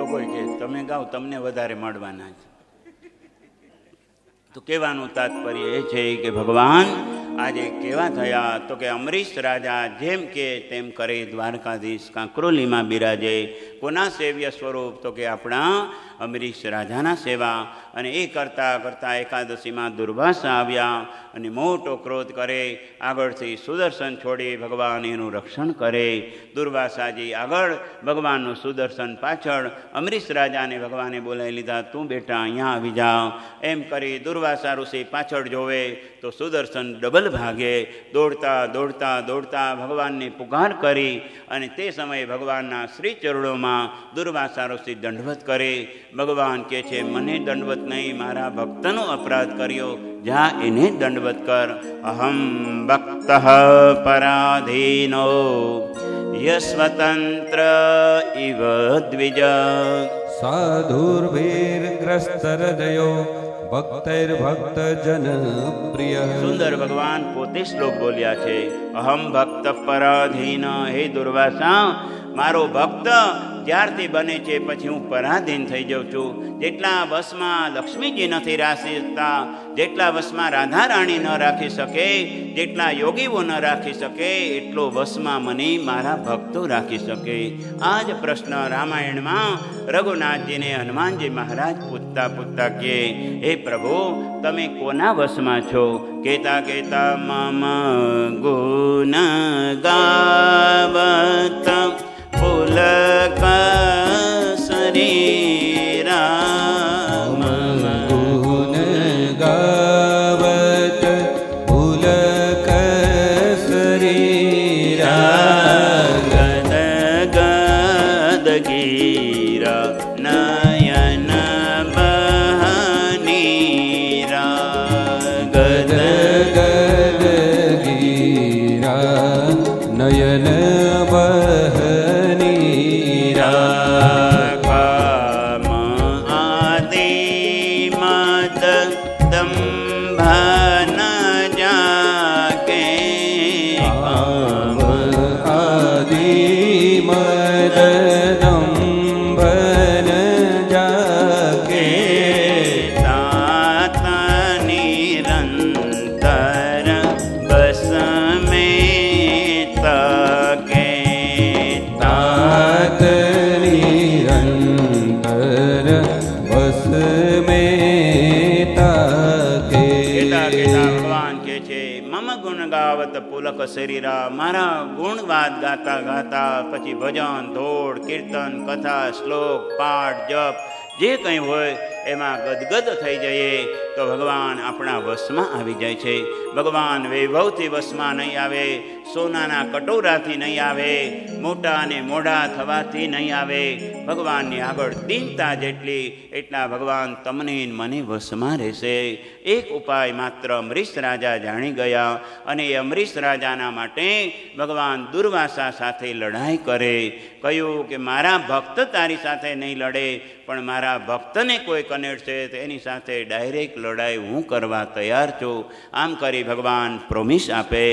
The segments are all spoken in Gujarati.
લોકો કે તમે ગાઓ તમને વધારે મળવાના છે. તો કહેવાનું તાત્પર્ય એ છે કે ભગવાન આજે કેવા થયા તો કે અમરીશ રાજા જેમ કે તેમ કરે દ્વારકાધીશ કાંકરોલીમાં બિરાજે. કોના સેવ્ય સ્વરૂપ તો કે આપણા અમરીશ રાજાના સેવા. અને એ કરતાં કરતાં એકાદશીમાં દુર્વાસા આવ્યા અને મોટો ક્રોધ કરે. આગળથી સુદર્શન છોડી ભગવાન એનું રક્ષણ કરે. દુર્વાસાજી આગળ, ભગવાનનું સુદર્શન પાછળ. અમરીશ રાજાને ભગવાને બોલાવી લીધા, તું બેટા અહીંયા આવી જા. એમ કરી દુર્વાસા ઋષિ પાછળ જોવે તો સુદર્શન ડબલ ભાગે. દોડતા દોડતા દોડતા ભગવાનને પુકાર કરી અને તે સમયે ભગવાનના શ્રી ચરણોમાં દુર્વાસા ઋષિ દંડવત કરે. ભગવાન કહે છે, મને દંડવત નહીં, મારા ભક્તનો અપરાધ કર્યો, જા એને દંડવત કર. અહમ ભક્ત પરાધીનો યસ્વતંત્ર ઇવ દ્વિજ સાધુર્ભીર્ગ્રસ્તહૃદયો ભક્તૈર્ભક્ત જન પ્રિય. સુંદર ભગવાન પોતે શ્લોક બોલ્યા છે. અહમ ભક્ત પરાધીન, હે દુર્વાસા, મારો ભક્ત જ્યારથી બને છે પછી હું પરાધીન થઈ જાઉં છું. જેટલા વશમાં લક્ષ્મીજી નથી રાખી શકતા, જેટલા વશમાં રાધા રાણી ન રાખી શકે, જેટલા યોગીઓ ન રાખી શકે, એટલો વશમાં મને મારા ભક્તો રાખી શકે. આ જ પ્રશ્ન રામાયણમાં રઘુનાથજીને હનુમાનજી મહારાજ પૂછતા પૂછતા કે, હે પ્રભુ, તમે કોના વશમાં છો? કહેતા કહેતા મમ ગુણ ગાવત પુલક શરીરા. મમ ગુણ ગાવત પુલક શરીરા. ગદ ગદ ગીરા નયન બહનીરા. ગદ ગદ ગીરા નયન પુલક શરીરા. મારા ગુણવાદ ગાતા ગાતા પછી ભજન, ધોળ, કીર્તન, કથા, શ્લોક, પાઠ, જપ જે કંઈ હોય એમાં ગદગદ થઈ જઈએ તો ભગવાન આપણા વશમાં આવી જાય છે. ભગવાન વૈભવથી વશમાં નહીં આવે, સોનાના કટોરાથી નહીં આવે, મોટા અને મોઢા થવાથી નહીં આવે. ભગવાનની આગળ દીનતા જેટલી એટલા ભગવાન તમને મને વશમાં રહેશે. એક ઉપાય માત્ર અમરીશ રાજા જાણી ગયા અને એ અમરીશ રાજાના માટે ભગવાન દુર્વાસા સાથે લડાઈ કરે. કહ્યું કે મારા ભક્ત તારી સાથે નહીં લડે, પણ મારા ભક્તને કોઈ કનેડશે તો એની સાથે ડાયરેક્ટ લડાઈ હું કરવા તૈયાર છું. આમ કરી ભગવાન પ્રોમિસ આપે.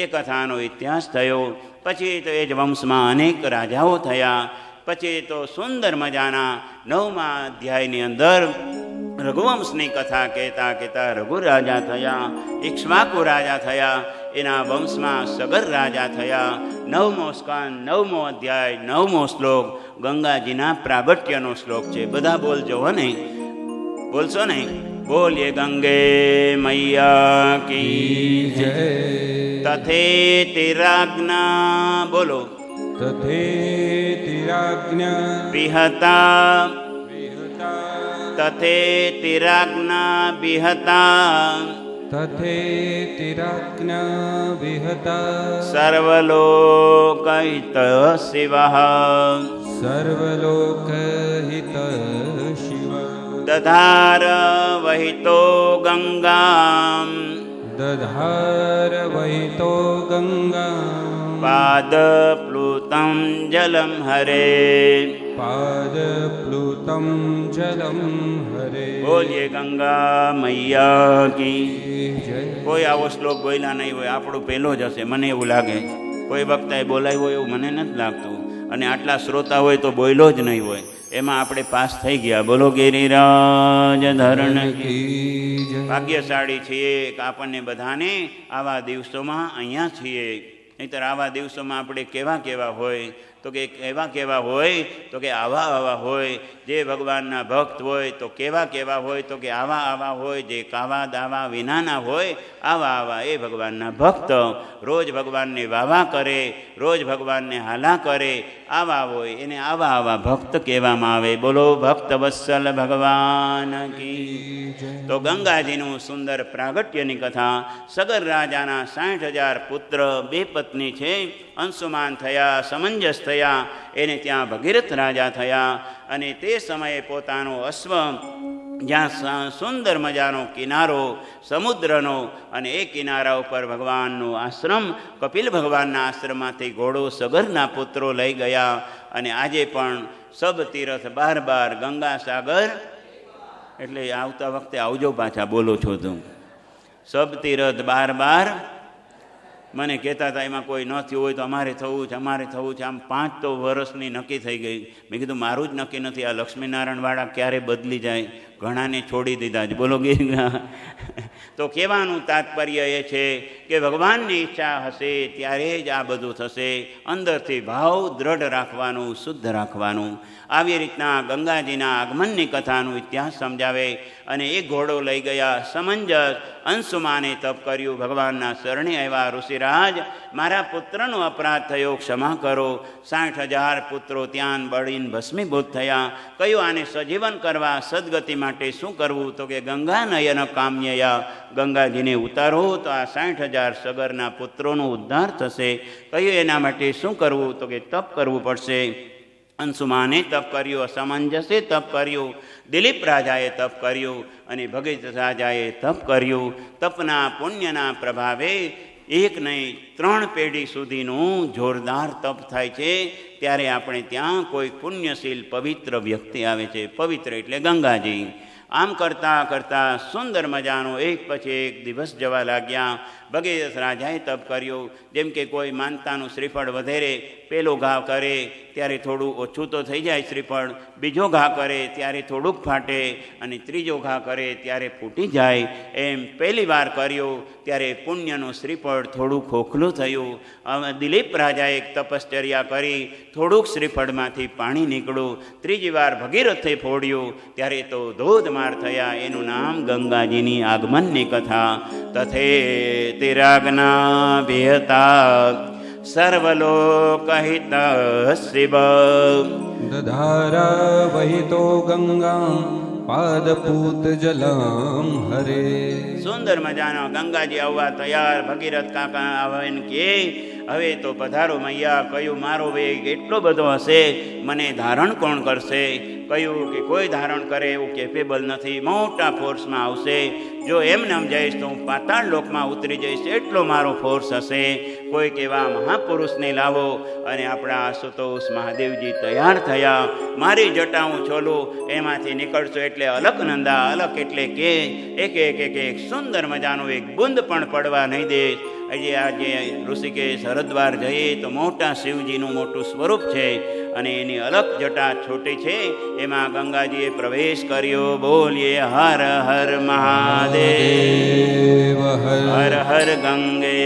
એ કથાનો ઇતિહાસ થયો. પછી તો એ જ વંશમાં અનેક રાજાઓ થયા. પછી તો સુંદર મજાના 9મા અધ્યાયની અંદર રઘુવંશની કથા કહેતા કહેતા રઘુ રાજા થયા, ઇક્ષ્વાકુ રાજા થયા, એના વંશમાં સગર રાજા થયા. 9મો સ્કંદ, 9મો અધ્યાય, 9મો શ્લોક ગંગાજીના પ્રાગટ્યનો શ્લોક છે. બધા બોલજો હો નહીં? બોલશો નહીં? બોલીએ ગંગે મૈયા કી જય. તથે તિરાજ્ઞા, બોલો. તથે તિરાજ્ઞા વિહતા, તથે તિરાજ્ઞા વિહતા, તથે તિરાજ્ઞા વિહતા. સર્વલોકહિત શિવઃ, સર્વલોકહિત શિવ. દધાર વહિતો ગંગામ, દધાર વહિતો ગંગા. પાદ પ્લુતમ જલમ હરે, પાદ પ્લુતમ જલમ હરે. બોલીએ ગંગા મૈયા કી જય. કોઈ આવો શ્લોક બોલ્યા નહીં હોય, આપણું પહેલો જ હશે મને એવું લાગે. કોઈ વક્તાએ બોલાવ્યો એવું મને નથી લાગતું, અને આટલા શ્રોતા હોય તો બોલ્યો જ નહીં હોય. એમાં આપણે પાસ થઈ ગયા. બોલો ગિરિરાજ ધરણ કી. કી જય. ભાગ્યશાળી છીએ કે આપણને બધાને આવા દિવસોમાં અહીંયા છીએ. નહીંતર આવા દિવસોમાં આપણે કેવા હોય તો કે કેવા હોય તો કે આવા હોય. જે ભગવાનના ભક્ત હોય તો કેવા હોય તો કે આવા હોય. જે કાવા દાવા વિનાના હોય આવા એ ભગવાનના ભક્ત. રોજ ભગવાનને વાવા કરે, રોજ ભગવાનને હાલા કરે, આવા હોય એને આવા ભક્ત કહેવામાં આવે. બોલો ભક્ત વત્સલ ભગવાન કી. તો ગંગાજીનું સુંદર પ્રાગટ્યની કથા. સગર રાજાના 60,000 પુત્ર, 2 પત્ની છે. અંશુમાન થયા, સમંજસ થયા, એને ત્યાં ભગીરથ રાજા થયા. અને તે સમયે પોતાનો અશ્વ, જ્યાં સુંદર મજાનો કિનારો સમુદ્રનો, અને એ કિનારા ઉપર ભગવાનનો આશ્રમ, કપિલ ભગવાનના આશ્રમમાંથી ઘોડો સગરના પુત્રો લઈ ગયા. અને આજે પણ સબ તીર્થ 12 ગંગા સાગર, એટલે આવતા વખતે આવજો પાછા, બોલો છો તું. સબ તીર્થ 12 મને કહેતા હતા એમાં કોઈ ન થયું હોય તો અમારે થવું છે. આમ 5 તો વર્ષની નક્કી થઈ ગઈ. મેં કીધું મારું જ નક્કી નથી, આ લક્ષ્મીનારાયણવાળા ક્યારે બદલી જાય, ઘણાને છોડી દીધા જ. બોલો ગીર. તો કહેવાનું તાત્પર્ય એ છે કે ભગવાનની ઈચ્છા હશે ત્યારે જ આ બધું થશે. અંદરથી ભાવ દ્રઢ રાખવાનું, શુદ્ધ રાખવાનું. આવી રીતના ગંગાજીના આગમનની કથાનું ઇતિહાસ સમજાવે. અને એ ઘોડો લઈ ગયા સમંજસ. અંશુમાને તપ કર્યું, ભગવાનના શરણે આવ્યા. ઋષિરાજ, મારા પુત્રનો અપરાધ થયો, ક્ષમા કરો. 60,000 પુત્રો ત્યાં બળીને ભસ્મીભૂત થયા. કયું આને સજીવન કરવા, સદગતિ માટે શું કરવું? તો કે ગંગા નયન કામ્યયા, ગંગાજીને ઉતારો તો આ 60,000 સગરના પુત્રોનો ઉદ્ધાર થશે. કયું એના માટે શું કરવું? તો કે તપ કરવું પડશે. અંશુમાને તપ કર્યું, અસમંજસે તપ કર્યું, દિલીપ રાજાએ તપ કર્યું, અને ભગીરથ રાજાએ તપ કર્યું. તપના પુણ્યના પ્રભાવે 1 નહીં 3 પેઢી સુધીનું જોરદાર તપ થાય છે. ત્યારે આપણે ત્યાં કોઈ પુણ્યશીલ પવિત્ર વ્યક્તિ આવે છે. પવિત્ર એટલે ગંગાજી. આમ કરતાં સુંદર મજાનો એક પછી એક દિવસ જવા લાગ્યા. ભગીરથ રાજાએ તપ કર્યું. જેમ કે કોઈ માનતાનું શ્રીફળ વધેરે, પેલો ઘા કરે ત્યારે થોડું ઓછું તો થઈ જાય શ્રીફળ, બીજો ઘા કરે ત્યારે થોડુંક ફાટે, અને ત્રીજો ઘા કરે ત્યારે ફૂટી જાય. એમ પહેલી વાર કર્યું ત્યારે પુણ્યનું શ્રીફળ થોડું ખોખલું થયું. દિલીપ રાજાએ એક તપશ્ચર્યા કરી, થોડુંક શ્રીફળમાંથી પાણી નીકળ્યું. ત્રીજી વાર ભગીરથે ફોડ્યું ત્યારે તો ધોધમાર થયા. એનું નામ ગંગાજીની આગમનની કથા. તથે તિરાગના વિહતા સર્વલોકહિત શિવ, દધારા વહિતો ગંગા પાદપૂત જલમ હરે. સુંદર મજાનો ગંગાજી આવવા તૈયાર. ભગીરથ કાકા આવે કે હવે તો પધારો મૈયા. કયું મારો વેગ એટલો બધો હશે, મને ધારણ કોણ કરશે? કહ્યું કે કોઈ ધારણ કરે એવું કેપેબલ નથી, મોટા ફોર્સમાં આવશે. જો એમ નામ જઈશ તો હું પાતાળ લોકમાં ઉતરી જઈશ, એટલો મારો ફોર્સ હશે. કોઈક એવા મહાપુરુષને લાવો. અને આપણા આશુતોષ મહાદેવજી તૈયાર થયા. મારી જટા હું છોલું, એમાંથી નીકળશો એટલે અલકનંદા. અલક એટલે કે એક સુંદર મજાનું એક બુંદ પણ પડવા નહીં દે. હજી આજે ઋષિકેશ હરદ્વાર જઈએ તો મોટા શિવજીનું મોટું સ્વરૂપ છે, અને એની અલગ જટા છોટી છે. એમાં ગંગાજીએ પ્રવેશ કર્યો. બોલીએ હર હર મહાદેવ, હર હર ગંગે.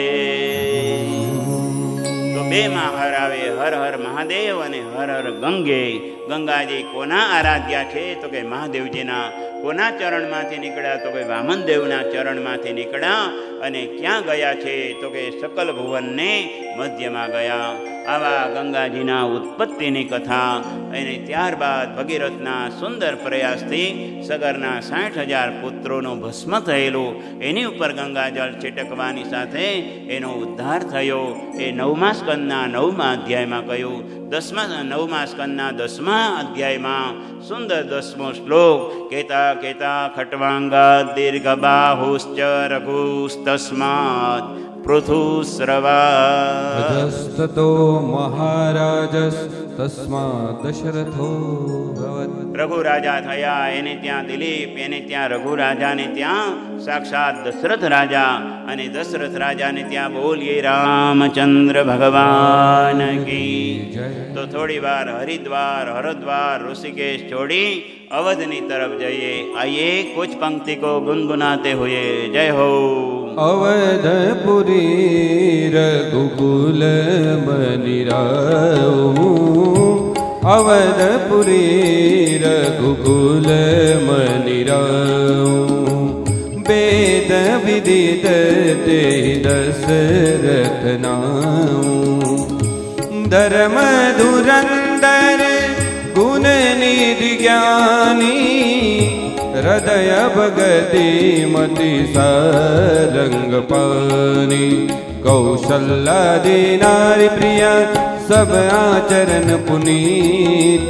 તો 2 માં હર આવે, હર હર મહાદેવ અને હર હર ગંગે. ગંગાજી કોના આરાધ્યા છે? તો કે મહાદેવજીના. કોના ચરણમાંથી નીકળ્યા? તો કે વામનદેવના ચરણમાંથી નીકળ્યા. અને ક્યાં ગયા છે? તો કે સકલ ભુવનને મધ્યમાં ગયા. આવા ગંગાજીના ઉત્પત્તિની કથા. અને ત્યારબાદ ભગીરથના સુંદર પ્રયાસથી સગરના 60,000 પુત્રોનો ભસ્મ થયેલું, એની ઉપર ગંગાજળ છિટકવાની સાથે એનો ઉદ્ધાર થયો. એ 9મા સ્કંદના 9મા અધ્યાયમાં કહ્યું. 9મા સ્કંદના 10મા અધ્યાયમાં સુંદર 10મો શ્લોક. કેતા ખટવાંગા દીર્ઘ બાહુશ્ચ રઘુસ્તસ્માદ પૃથુસ્રવા તતસ્તતો મહારાજસ તસ્માદ દશરથો ભવત. રઘુ રાજા થયા, એને ત્યાં દિલીપ, એને ત્યાં રઘુ રાજાને ત્યાં સાક્ષાત દશરથ રાજા, અને દશરથ રાજાને ત્યાં બોલીએ રામચંદ્ર ભગવાન કી જય. તો થોડી વાર હરિદ્વાર, હરદ્વાર, ઋષિકેશ છોડી અવધની તરફ જઈએ. આइए कुछ पंक्ति को गुनगुनाते हुए जय हो. અવધપુરી રઘુકુલ મનિરાઉ, અવધપુરી રઘુકુલ મનિરાઉ, વેદ વિદિત તે દશરથ નાઉ, ધર્મ ધુરંદર ગુણ નિધિ જ્ઞાની, હૃદય ભગતિ મતિ સરંગ પાની, કૌશલ્યાદિ નારી પ્રિયા સબ આચરણ પુનીત,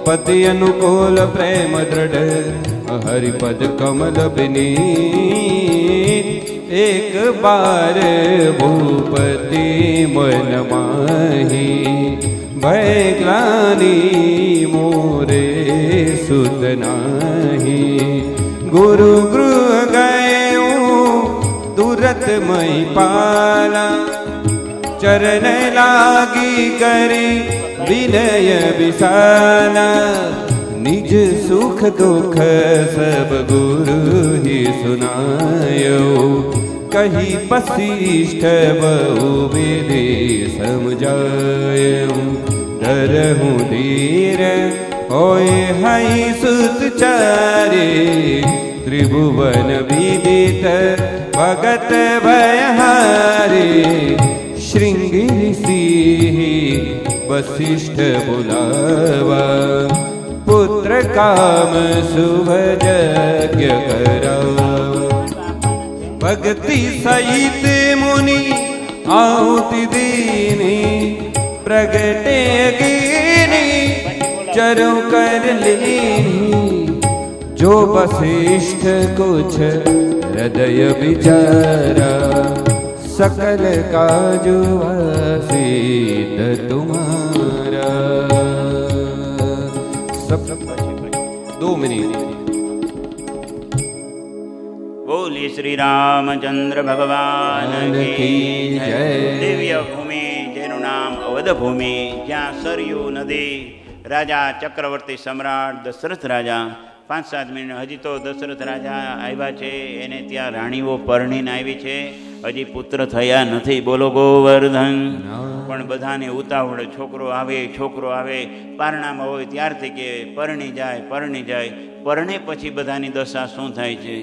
પતિ અનુકૂલ પ્રેમ દ્રઢ હરિપદ કમલ બિનીત, એક બાર ભૂપતિ મન માહી, ભય ગ્લાની મોરે સુત નાહી, ગુરુ ગૃહ ગયું તુરત મય પાલા, ચરણ લાગી કરી વિનય વિશાલા, નિજ સુખ દુઃખ સબ ગુરુ હી સુનાયો, કહી વશિષ્ઠ બહુ વિધિ સમજાયું, ધરહું ધીર હોય હૈ સુત ચારે, ત્રિભુવન વિદિત ભગત ભયહારે, શ્રીંગી સિંહ વશિષ્ઠ બોલાવા, પુત્ર કામ શુભ યજ્ઞ કરાવા, ભક્તિ સહિત મુનિ આहुति दीनी, प्रगटे अगीनी चरु कर लीनी, जो वशिष्ठ कुछ हृदय विचारा, सकल काजु वसित तुम्हारा. सब 2 મિનિટ. બોલી શ્રી રામચંદ્ર ભગવાન કી જય. દિવ્ય ભૂમિ જેનું નામ અવધ ભૂમિ, જ્યાં સરયુ નદી, રાજા ચક્રવર્તી સમ્રાટ દશરથ રાજા 5-7 મિનિટ. હજી તો દશરથ રાજા આવ્યા છે, એને ત્યાં રાણીઓ પરણીને આવી છે, હજી પુત્ર થયા નથી. બોલો ગોવર્ધન. પણ બધાને ઉતાવળ, છોકરો આવે, પારણામાં હોય ત્યારથી કે પરણી જાય. પરણે પછી બધાની દશા શું થાય છે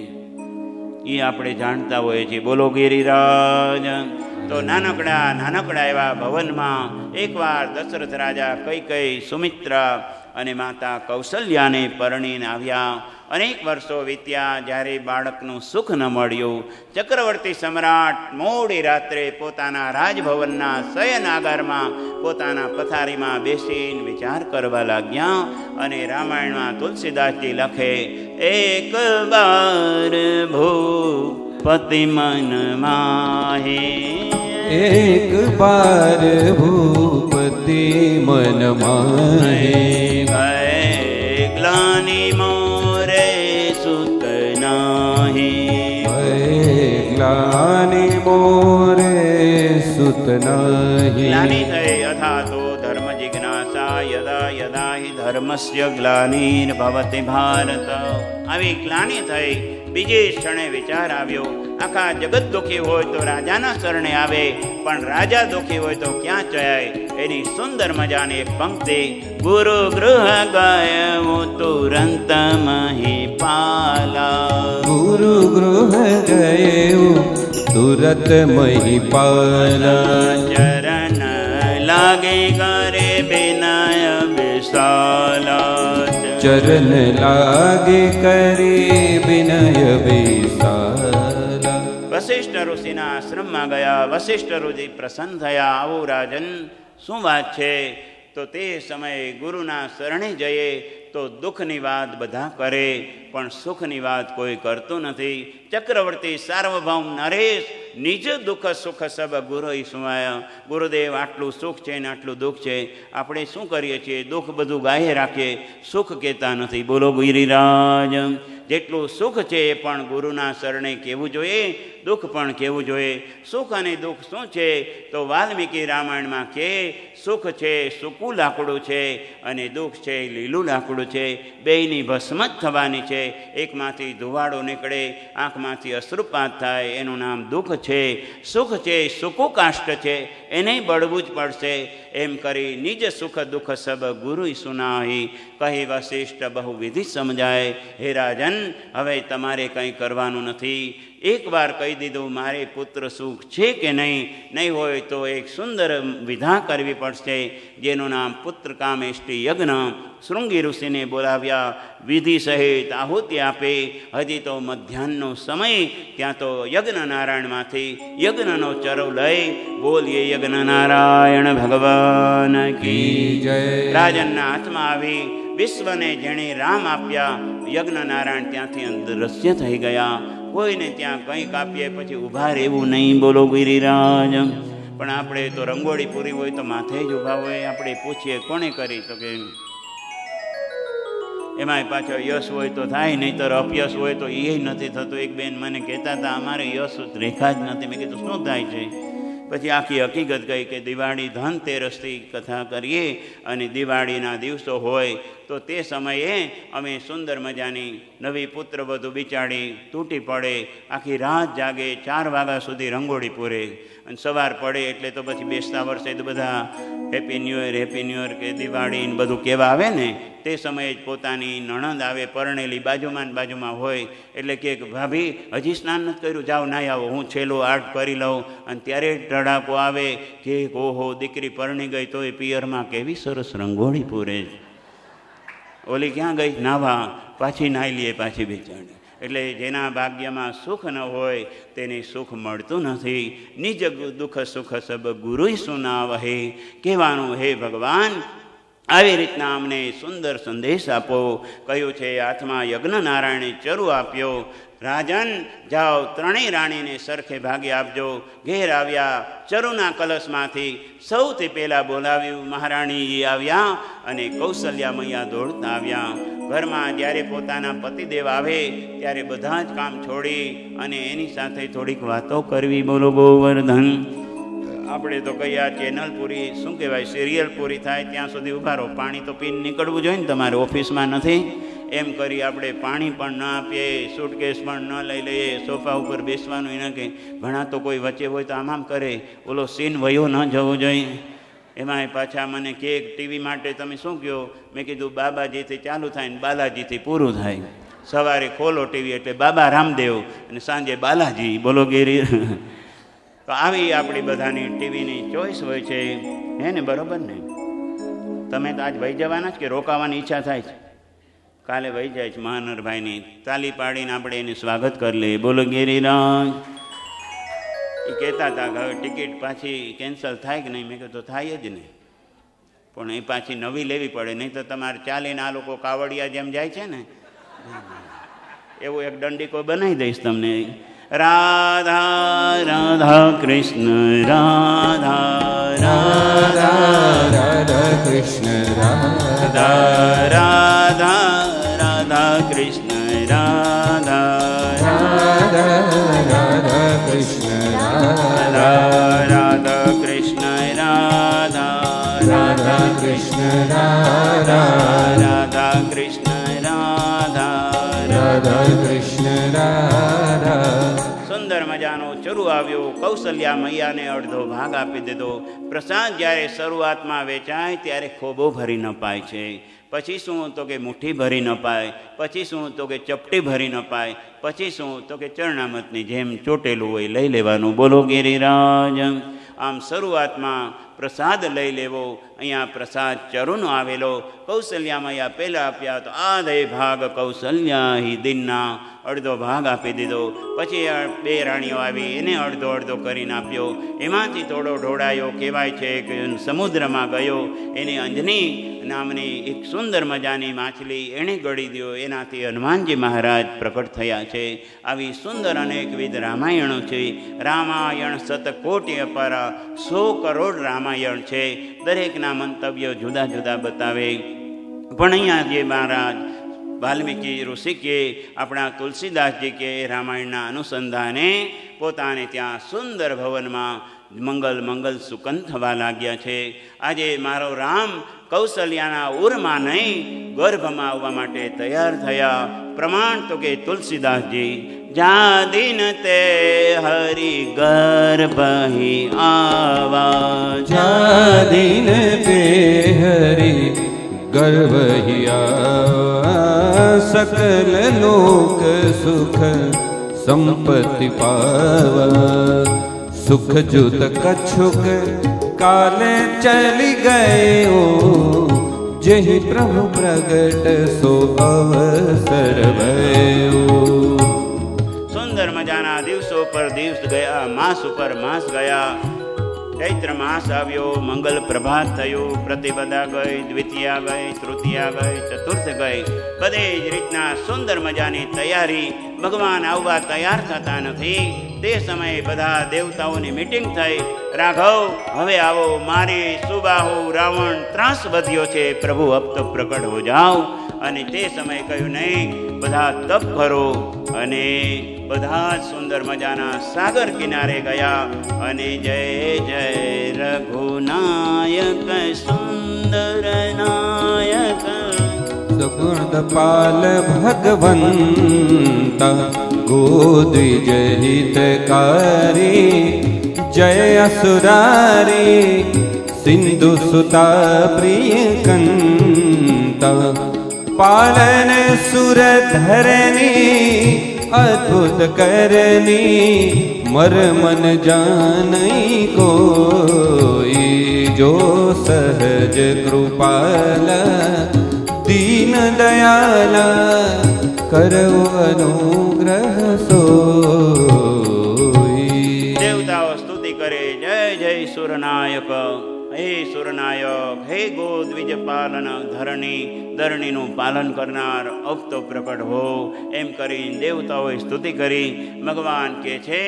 એ આપણે જાણતા હોઈએ છીએ. બોલો ગિરિરાજ. તો નાનકડા એવા ભવનમાં એકવાર દશરથ રાજા કૈકેયી, સુમિત્રા અને માતા કૌશલ્યાને પરણીને આવ્યા. અનેક વર્ષો વીત્યા. જ્યારે બાળકનું સુખ ન મળ્યું, ચક્રવર્તી સમ્રાટ મોડી રાત્રે પોતાના રાજભવનના શયનાગારમાં પોતાના પથારીમાં બેસીને વિચાર કરવા લાગ્યા. અને રામાયણમાં તુલસીદાસજી લખે, એક બાર ભૂપતિ મન માહે, એક બાર ભૂપતિ મન માહે, ગ્લાની મોરે સુત નાહી, ગ્લાની મોરે સુત નાહી. ગ્લાની થઈ અથા તો ધર્મ જિજ્ઞાસા, યદા યદા હિ ધર્મસ્ય ગ્લાનિર ભવતિ ભારત. આવી ગ્લાની થઈ. બીજે ક્ષણે વિચાર આવ્યો, આખા જગત દુઃખી હોય તો રાજાના શરણે આવે, પણ રાજા દુઃખી હોય તો ક્યાં જાય. એની સુંદર મજાની એક પંક્તિ, ગુરુ ગૃહ ગયું તુરંત મહિપાલા, ગુરુ ગૃહ ગયું તુરત મહિપાલા, ચરણ લાગે કરે વિનય વિશાલા, ચરણ લાગે કરી વિનય વિશાલા. વશિષ્ઠ ઋષિના આશ્રમમાં ગયા. વશિષ્ઠ ઋષિ પ્રસન્ન થયા. આવો રાજન, શું વાત છે? તો તે સમયે ગુરુના શરણે જઈએ તો દુઃખની વાત બધા કરે, પણ સુખની વાત કોઈ કરતું નથી. ચક્રવર્તી સાર્વભૌમ નરેશ નિજ દુઃખ સુખ સબ ગુરુ સુવાય. ગુરુદેવ આટલું સુખ છે ને આટલું દુઃખ છે, આપણે શું કરીએ છીએ? દુઃખ બધું ગાયે રાખીએ, સુખ કહેતા નથી. બોલો ગિરિરાજ. જેટલું સુખ છે એ પણ ગુરુના શરણે કહેવું જોઈએ, દુઃખ પણ કહેવું જોઈએ. સુખ અને દુઃખ શું છે? તો વાલ્મીકી રામાયણમાં કે સુખ છે સૂકું લાકડું છે અને દુઃખ છે લીલું લાકડું છે. બેયની ભસ્મ જ થવાની છે. એકમાંથી ધુવાડો નીકળે, આંખમાંથી અશ્રુપાત થાય, એનું નામ દુઃખ છે. સુખ છે સૂકું કાષ્ઠ છે, એને બળવું જ પડશે. એમ કરી નિજ સુખ દુઃખ સબ ગુરુ સુનાહી. કહી વશિષ્ઠ બહુ વિધિ સમજાય. હે રાજન, હવે તમારે કંઈ કરવાનું નથી. એકવાર કહી દીધું મારે પુત્ર સુખ છે કે નહીં હોય તો એક સુંદર વિધા કરવી પડશે, જેનું નામ પુત્ર કામેષ્ટિ યજ્ઞ. શૃંગી ઋષિને બોલાવ્યા, વિધિ સહિત આહુતિ આપે. હજી તો મધ્યાહનનો સમય, ત્યાં તો યજ્ઞ નારાયણમાંથી યજ્ઞનો ચરવ લઈ બોલીએ યજ્ઞ નારાયણ ભગવાન કી જય. રાજનના હાથમાં આવી વિશ્વને જેણે રામ આપ્યા, યજ્ઞ નારાયણ ત્યાંથી અદૃશ્ય થઈ ગયા. કોઈને ત્યાં કંઈક આપીએ પછી ઊભા રહેવું નહીં. બોલો ગિરિરાજ. પણ આપણે તો રંગોળી પૂરી હોય તો માથે જ ઊભા હોય. આપણે પૂછીએ કોણે કરી, તો કે એમાંય પાછો યશ હોય તો થાય, નહીંતર અપયશ હોય તો એ નથી થતું. એક બેન મને કહેતા હતા અમારે યશ રેખા જ નથી. મેં કીધું શું થાય છે? પછી આખી હકીકત કહી કે દિવાળી ધનતેરસથી કથા કરીએ અને દિવાળીના દિવસો હોય તો તે સમયે અમે સુંદર મજાની નવી પુત્ર વધુ બિચારી તૂટી પડે, આખી રાત જાગે, 4 વાગ્યા સુધી રંગોળી પૂરે અને સવાર પડે એટલે તો પછી બેસતા વર્ષે તો બધા હેપી ન્યૂ યર કે દિવાળી બધું કહેવા આવે ને, તે સમયે જ પોતાની નણંદ આવે પરણેલી બાજુમાં હોય એટલે કે ભાભી હજી સ્નાન નથી કર્યું, જાઓ નાહી આવો, હું છેલ્લો આર્ટ કરી લઉં. અને ત્યારે ધડાકો આવે કે ઓહો દીકરી પરણી ગઈ તો એ પિયરમાં કેવી સરસ રંગોળી પૂરે છે. ઓલી ક્યાં ગઈ? નાવા. પાછી નાહી લઈએ પાછી બેચાડી. એટલે જેના ભાગ્યમાં સુખ ન હોય તેને સુખ મળતું નથી. નિજ દુઃખ સુખ સબ ગુરુ સુનાવહે. કહેવાનું હે ભગવાન આવી રીતના અમને સુંદર સંદેશ આપો. કહ્યું છે હાથમાં યજ્ઞ નારાયણે ચરુ આપ્યો. રાજન જાઓ, 3 રાણીને સરખે ભાગે આપજો. ઘેર આવ્યા, ચરુના કલશમાંથી સૌથી પહેલાં બોલાવ્યું. મહારાણી આવ્યા અને કૌશલ્યા મૈયા દોડતા આવ્યા. ઘરમાં જ્યારે પોતાના પતિદેવ આવે ત્યારે બધા જ કામ છોડી અને એની સાથે થોડીક વાતો કરવી. બોલો ગોવર્ધન. આપણે તો કઈ આ ચેનલ પૂરી, શું કહેવાય, સિરિયલ પૂરી થાય ત્યાં સુધી ઊભા રહો. પાણી તો પીને નીકળવું જોઈએ ને, તમારે ઓફિસમાં નથી. એમ કરી આપણે પાણી પણ ન આપીએ, સૂટકેસ પણ ન લઈ લઈએ, સોફા ઉપર બેસવાનું એ ન કે. ઘણા તો કોઈ વચ્ચે હોય તો આમ કરે, ઓલો સીન વયો ન જવો જોઈએ. એમાંય પાછા મને કે ટીવી માટે તમે શું કહો? મેં કીધું બાબાજીથી ચાલુ થાય ને બાલાજીથી પૂરું થાય. સવારે ખોલો ટીવી એટલે બાબા રામદેવ અને સાંજે બાલાજી. બોલો ગીરી. તો આવી આપણી બધાની ટીવીની ચોઈસ હોય છે, હે ને? બરોબર ને? તમે તો આજ વહી જવાના જ કે રોકાવાની ઈચ્છા થાય છે? કાલે વહી જાય છે. મહાનરભાઈની તાલી પાડીને આપણે એને સ્વાગત કરી લઈએ. બોલો ગિરિરાજ. એ કહેતા હતા કે હવે ટિકિટ પાછી કેન્સલ થાય કે નહીં? મેં કીધું થાય જ નહીં, પણ એ પાછી નવી લેવી પડે, નહીં તો તમારે ચાલીને આ લોકો કાવડિયા જેમ જાય છે ને એવું એક દંડીકો બનાવી દઈશ તમને. રાધા રાધા કૃષ્ણ રાધા રાધા રાધા કૃષ્ણ રાધા રાધા રાધા કૃષ્ણ રાધા રાધા રાધા કૃષ્ણ રાધા રાધા કૃષ્ણ રાધા રાધા કૃષ્ણ રાધા રાધા કૃષ્ણ રાધા રાધા કૃષ્ણ રાધા. સુંદર મજાનો ચરુ આવ્યો. કૌશલ્યા મૈયાને અડધો ભાગ આપી દીધો. પ્રસાદ જ્યારે શરૂઆતમાં વેચાય ત્યારે ખોબો ભરી ન પાય છે. પછી શું તો કે મુઠ્ઠી ભરી ન પાય. પછી શું તો કે ચપટી ભરી ન પાય. પછી શું તો કે ચરણામતની જેમ ચોટેલું હોય લઈ લેવાનું. બોલો ગિરિરાજ. આમ શરૂઆતમાં પ્રસાદ લઈ લેવો. અહીંયા પ્રસાદ ચરુનો આવેલો. કૌશલ્યામાં અહીંયા પહેલાં આપ્યા તો આધે ભાગ કૌશલ્યા હિ દિનના, અડધો ભાગ આપી દીધો. પછી 2 રાણીઓ આવી, એને અડધો અડધો કરીને આપ્યો. એમાંથી થોડો ઢોળાયો, કહેવાય છે કે સમુદ્રમાં ગયો. એને અંજની નામની એક સુંદર મજાની માછલી એણે ગળી દો, એનાથી હનુમાનજી મહારાજ પ્રકટ થયા છે. આવી સુંદર અનેકવિધ રામાયણો છે. રામાયણ શતકોટિ અપારા, 100 કરોડ રામાયણ છે. દરેકના મંતવ્યો જુદા જુદા બતાવે. પણ અહીંયા જે મહારાજ વાલ્મીકી ઋષિકે આપણા તુલસીદાસજી કે રામાયણના અનુસંધાને પોતાને ત્યાં સુંદર ભવનમાં મંગલ સુકન થવા લાગ્યા છે. આજે મારો રામ કૌશલ્યાના ઉરમાં નહીં ગર્ભમાં આવવા માટે તૈયાર થયા. પ્રમાણ તો કે તુલસીદાસજી, જા દિન તે હરિ ગર્ભ આવા, જા દિન તે હરિ ગર્ભ આવા, સકલ લોક સુખ સંપત્તિ પાવા, સુખ જુત કછુક કાલે ચલી ગયો, જેહી પ્રભુ પ્રગટ સો અવસર ભયો. સુંદર મજાના દિવસો પર દિવસ ગયા, માસ ઉપર માસ ગયા. ચૈત્ર માસ આવ્યો, મંગલ પ્રભાત થયું. પ્રતિપદા ગઈ, દ્વિતીયા ગઈ, તૃતીયા ગઈ, ચતુર્થ ગઈ. બધી જ રીતના સુંદર મજાની તૈયારી. ભગવાન આવવા તૈયાર થતા નથી. તે સમયે બધા દેવતાઓની મીટિંગ થઈ. રાઘવ, હવે આવો, મારી સુબાહુ રાવણ ત્રાસ વધ્યો છે, પ્રભુ અબ તો પ્રકટ હો જાઓ. અને તે સમયે કહ્યું, નહીં, બધા તપ કરો. અને બધા સુંદર મજાના સાગર કિનારે ગયા. અને જય જય રઘુનાયક સુંદર નાયક, સગુણપાલ ભગવંતા ગોદ્વિજ હિતકારી, જય અસુરારી સિંધુ સુતા પ્રિય કંતા, પાલન સુર ધરની અદ્ભુત કરની, મર મન જાનઈ કોઈ, જો સહજ કૃપાલા દીન દયાલા, કરો અનુગ્રહ સોઈ. દેવતાઓ સ્તુતિ કરે, જય જય સુરનાયક, હે સુરનાયક, હે ગોદ્વિજ પાલન ધરણીનું પાલન કરનાર, અબ તો પ્રકટ હો. એમ કરીને દેવતાઓએ સ્તુતિ કરી. ભગવાન કે છે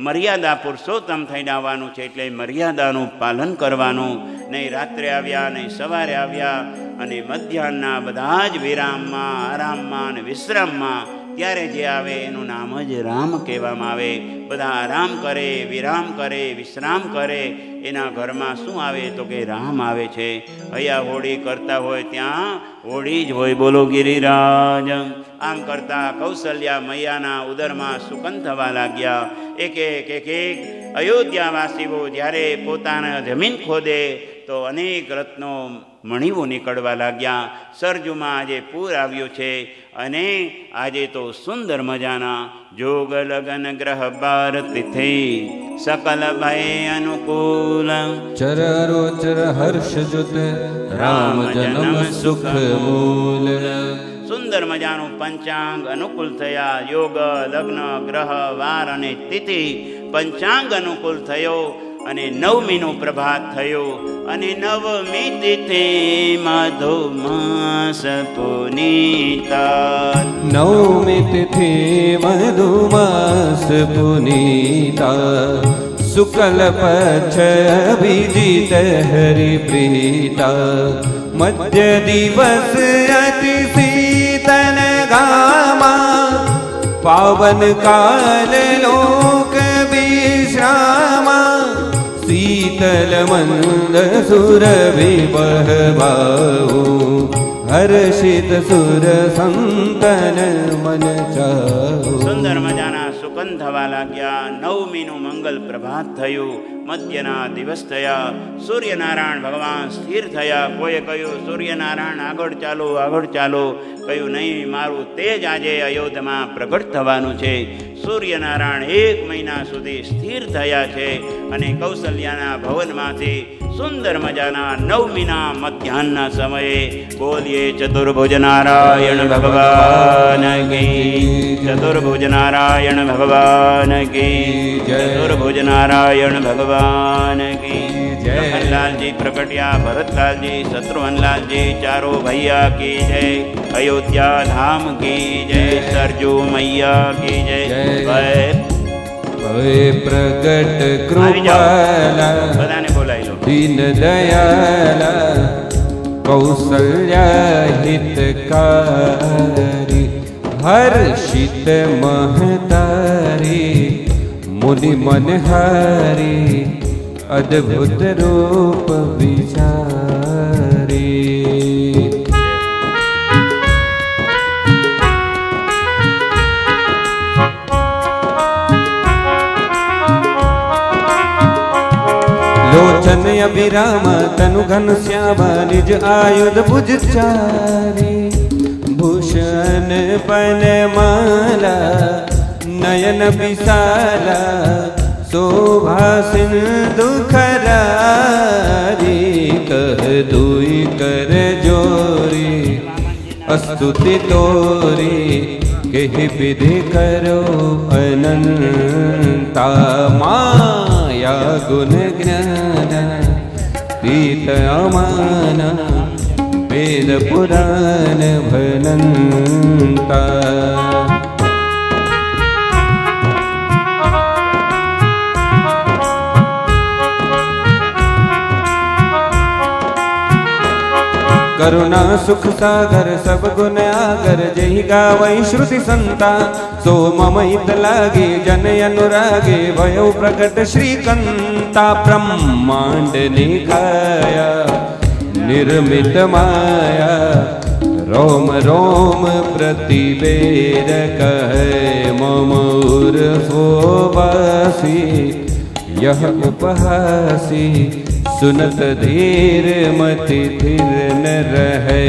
મર્યાદા પુરુષોત્તમ થઈને આવવાનું છે, એટલે મર્યાદાનું પાલન કરવાનું. નહીં રાત્રે આવ્યા, નહીં સવારે આવ્યા. અને મધ્યાહનના બધા જ વિરામમાં, આરામમાં અને વિશ્રામમાં ત્યારે જે આવે એનું નામ જ રામ કહેવામાં આવે. બધા આરામ કરે, વિરામ કરે, વિશ્રામ કરે, એના ઘરમાં શું આવે તો કે રામ આવે છે. અહીંયા હોળી કરતા હોય ત્યાં હોળી જ હોય. બોલો ગિરિરાજ. આમ કરતા કૌશલ્યા મૈયાના ઉદરમાં સુકન થવા લાગ્યા. એક અયોધ્યાવાસીઓ જ્યારે પોતાના જમીન ખોદે તો અનેક રત્નો મણિઓ નીકળવા લાગ્યા. સરજુમાં આજે પૂર આવ્યું છે. અને આજે તો સુંદર મજાના જોગ લગન ગ્રહ બાર તિથિ સકલ ભય અનુકૂલ, ચરરોચર હર્ષ જુત રામ જન્મ સુખ મૂલ. સુંદર મજાનું પંચાંગ અનુકૂળ થયા. યોગ લગ્ન ગ્રહ વાર અને તિથિ પંચાંગ અનુકૂળ થયો. અને નવમીનું પ્રભાત થયું. અને નવમી તિથિ મધુમાસ પુનીતા, નવમી તિથિ મધુમાસ પુનીતા, શુક્લ પક્ષ અભિજીત હરિપ્રીતા, મધ્ય દિવસ અતિ શીતલ ગામા, પાવન કાલ લોક વિશ્રામા, શીતલ મંદ સુર વિબહવાઉ, હર્ષિત સુર સંતન મન ચાઉ. સુંદર મજાના સુકન થવા લાગ્યા. નવમીનું મંગલ પ્રભાત થયું. મધ્યના દિવસ થયા. સૂર્યનારાયણ ભગવાન સ્થિર થયા. કોઈએ કહ્યું સૂર્યનારાયણ આગળ ચાલો. કહ્યું નહીં, મારું તેજ આજે અયોધ્યામાં પ્રગટ થવાનું છે. સૂર્યનારાયણ 1 મહિના સુધી સ્થિર થયા છે. અને કૌશલ્યાના ભવનમાંથી સુંદર મજાના નવમીના મધ્યાહનના સમયે બોલીએ ચતુર્ભુજ નારાયણ ભગવાન કી, ચતુર્ભુજ નારાયણ ભગવાન કી, ચતુર્ભુજ નારાયણ ભગવાન કી. લખનલાલજી પ્રકટિયા, ભરતલાલજી, શત્રુઘ્નલાલજી, ચારો ભૈયા કી જય. અયોધ્યા ધામ કી જય. સરજુ મૈયા કી જય. પ્રગટ કૃપાલા બધાને બોલાવી લો. દીન દયાલા કૌશલ્યા હિતકારી હર્ષિત મહતારી મુનિ મનહારી અદ્ભુત રૂપ વિચારી. લોચન અભિરામ તનુ ઘન શ્યામ નિજ આયુધ ભુજ ચારી ભૂષણ પન માલા નયન વિશાલા શોભા સિંધુ ખરારી કહ દુઈ કર જોરી અસ્તુતિ તોરી કહી વિધિ કરો અનંતા માયા ગુણ જ્ઞાન તીત અમાન વેદ પુરાણ ભનંતા. करुणा सुख सागर सब गुण आगर जही गावई श्रुति संता सो मम हित लागे जन अनुरागे भयो प्रकट श्रीकंता. ब्रह्मांड निखाया निर्मित माया रोम रोम प्रतिवेद कहे मम उर्फोबासी यह उपहासी सुनत धीर मति धीर न रहे.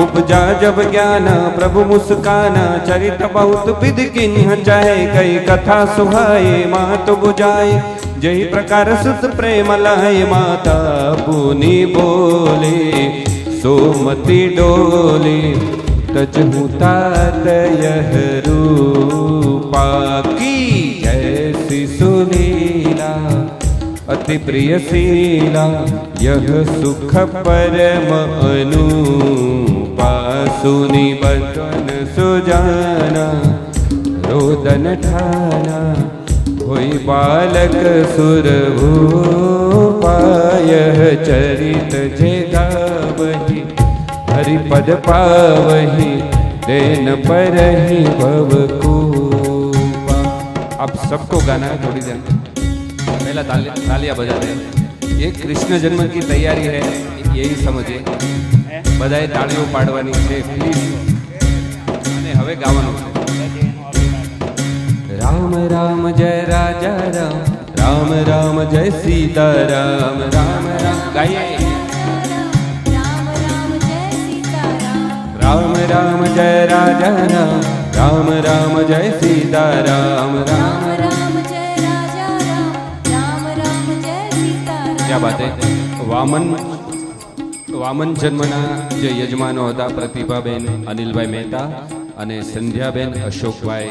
उपजा जब ज्ञान प्रभु मुस्काना चरित बहुत विध किन्ह चाहे कई कथा सुहाए मात बुझाए जही प्रकार सुत प्रेम लाए माता पुनि बोले सोमति डोले तजहु तात यह रूपा की जैसी सुलीला अति प्रिय शीला यह सुख परम अनुपा. सुनी बचन सुजाना रोदन ठाना होई बालक सुरभूपा. यह चरित जे गावही हरिपद पावही देन पर ही भवकूपा. आप सबको गाना है, थोड़ी देर पहला तालियां बजाते हैं. ये कृष्ण जन्म की तैयारी है, यही समझिए. बधाए तालियों पाड़वानी છે પ્લીઝ અને હવે ગાવાનું છે. राम राम जय राजा राम राम राम जय सीता राम राम राम गाइए. राम राम जय राजा राम राम राम जय सीता राम राम राम जय राजा राम राम राम जय सीता राम. क्या बात है. વામન જન્મના જે યજમાનો હતા પ્રતિભાબેન અનિલભાઈ મહેતા અને સંધ્યાબેન અશોકભાઈ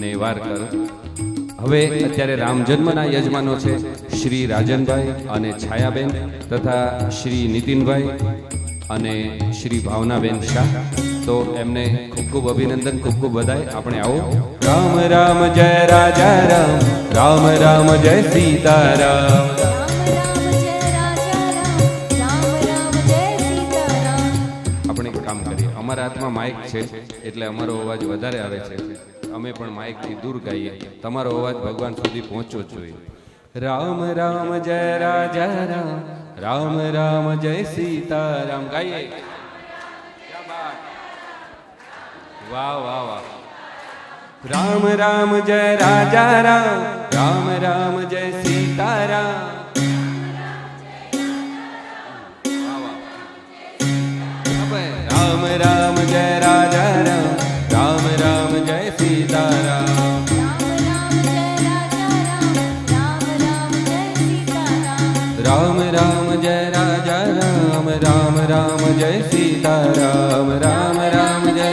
નેવારકર. હવે અત્યારે રામ જન્મના યજમાનો છે શ્રી રાજનભાઈ અને છાયાબેન તથા શ્રી નીતિનભાઈ અને શ્રી ભાવનાબેન શાહ. તો એમને ખૂબ ખૂબ અભિનંદન, ખૂબ ખૂબ બધાઈ. આપણે આવો. રામ રામ જય રાજા રામ રામ રામ જય સીતા રામ. અમારા હાથમાં માઇક છે એટલે અમારો અવાજ વધારે આવે છે. અમે પણ માઇકથી દૂર ગાઈએ. તમારો અવાજ ભગવાન સુધી પહોંચવો જોઈએ. રામ રામ જય રાજા રામ રામ રામ જય સીતારામ ગાઈએ. વાહ વાહ વાહ. રામ રામ જય રાજા રામ રામ રામ જય સીતારામ. રામ રામ જય જય રાજા રામ, રામ રામ જય સીતારામ. રામ રામ જય રાજા રામ, રામ રામ જય સીતારામ. રામ રામ જય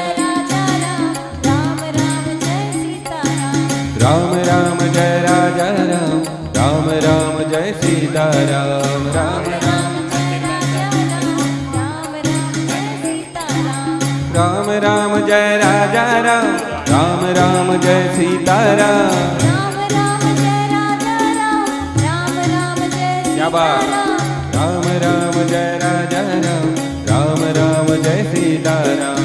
રામ રામ જય રાજા રામ, રામ રામ જય સીતારામ. રામ રામ રામ જય રાજા રામ, રામ રામ જય સીતારામ. क्या बात. राम राम जय राजा राम, राम राम जय सीताराम.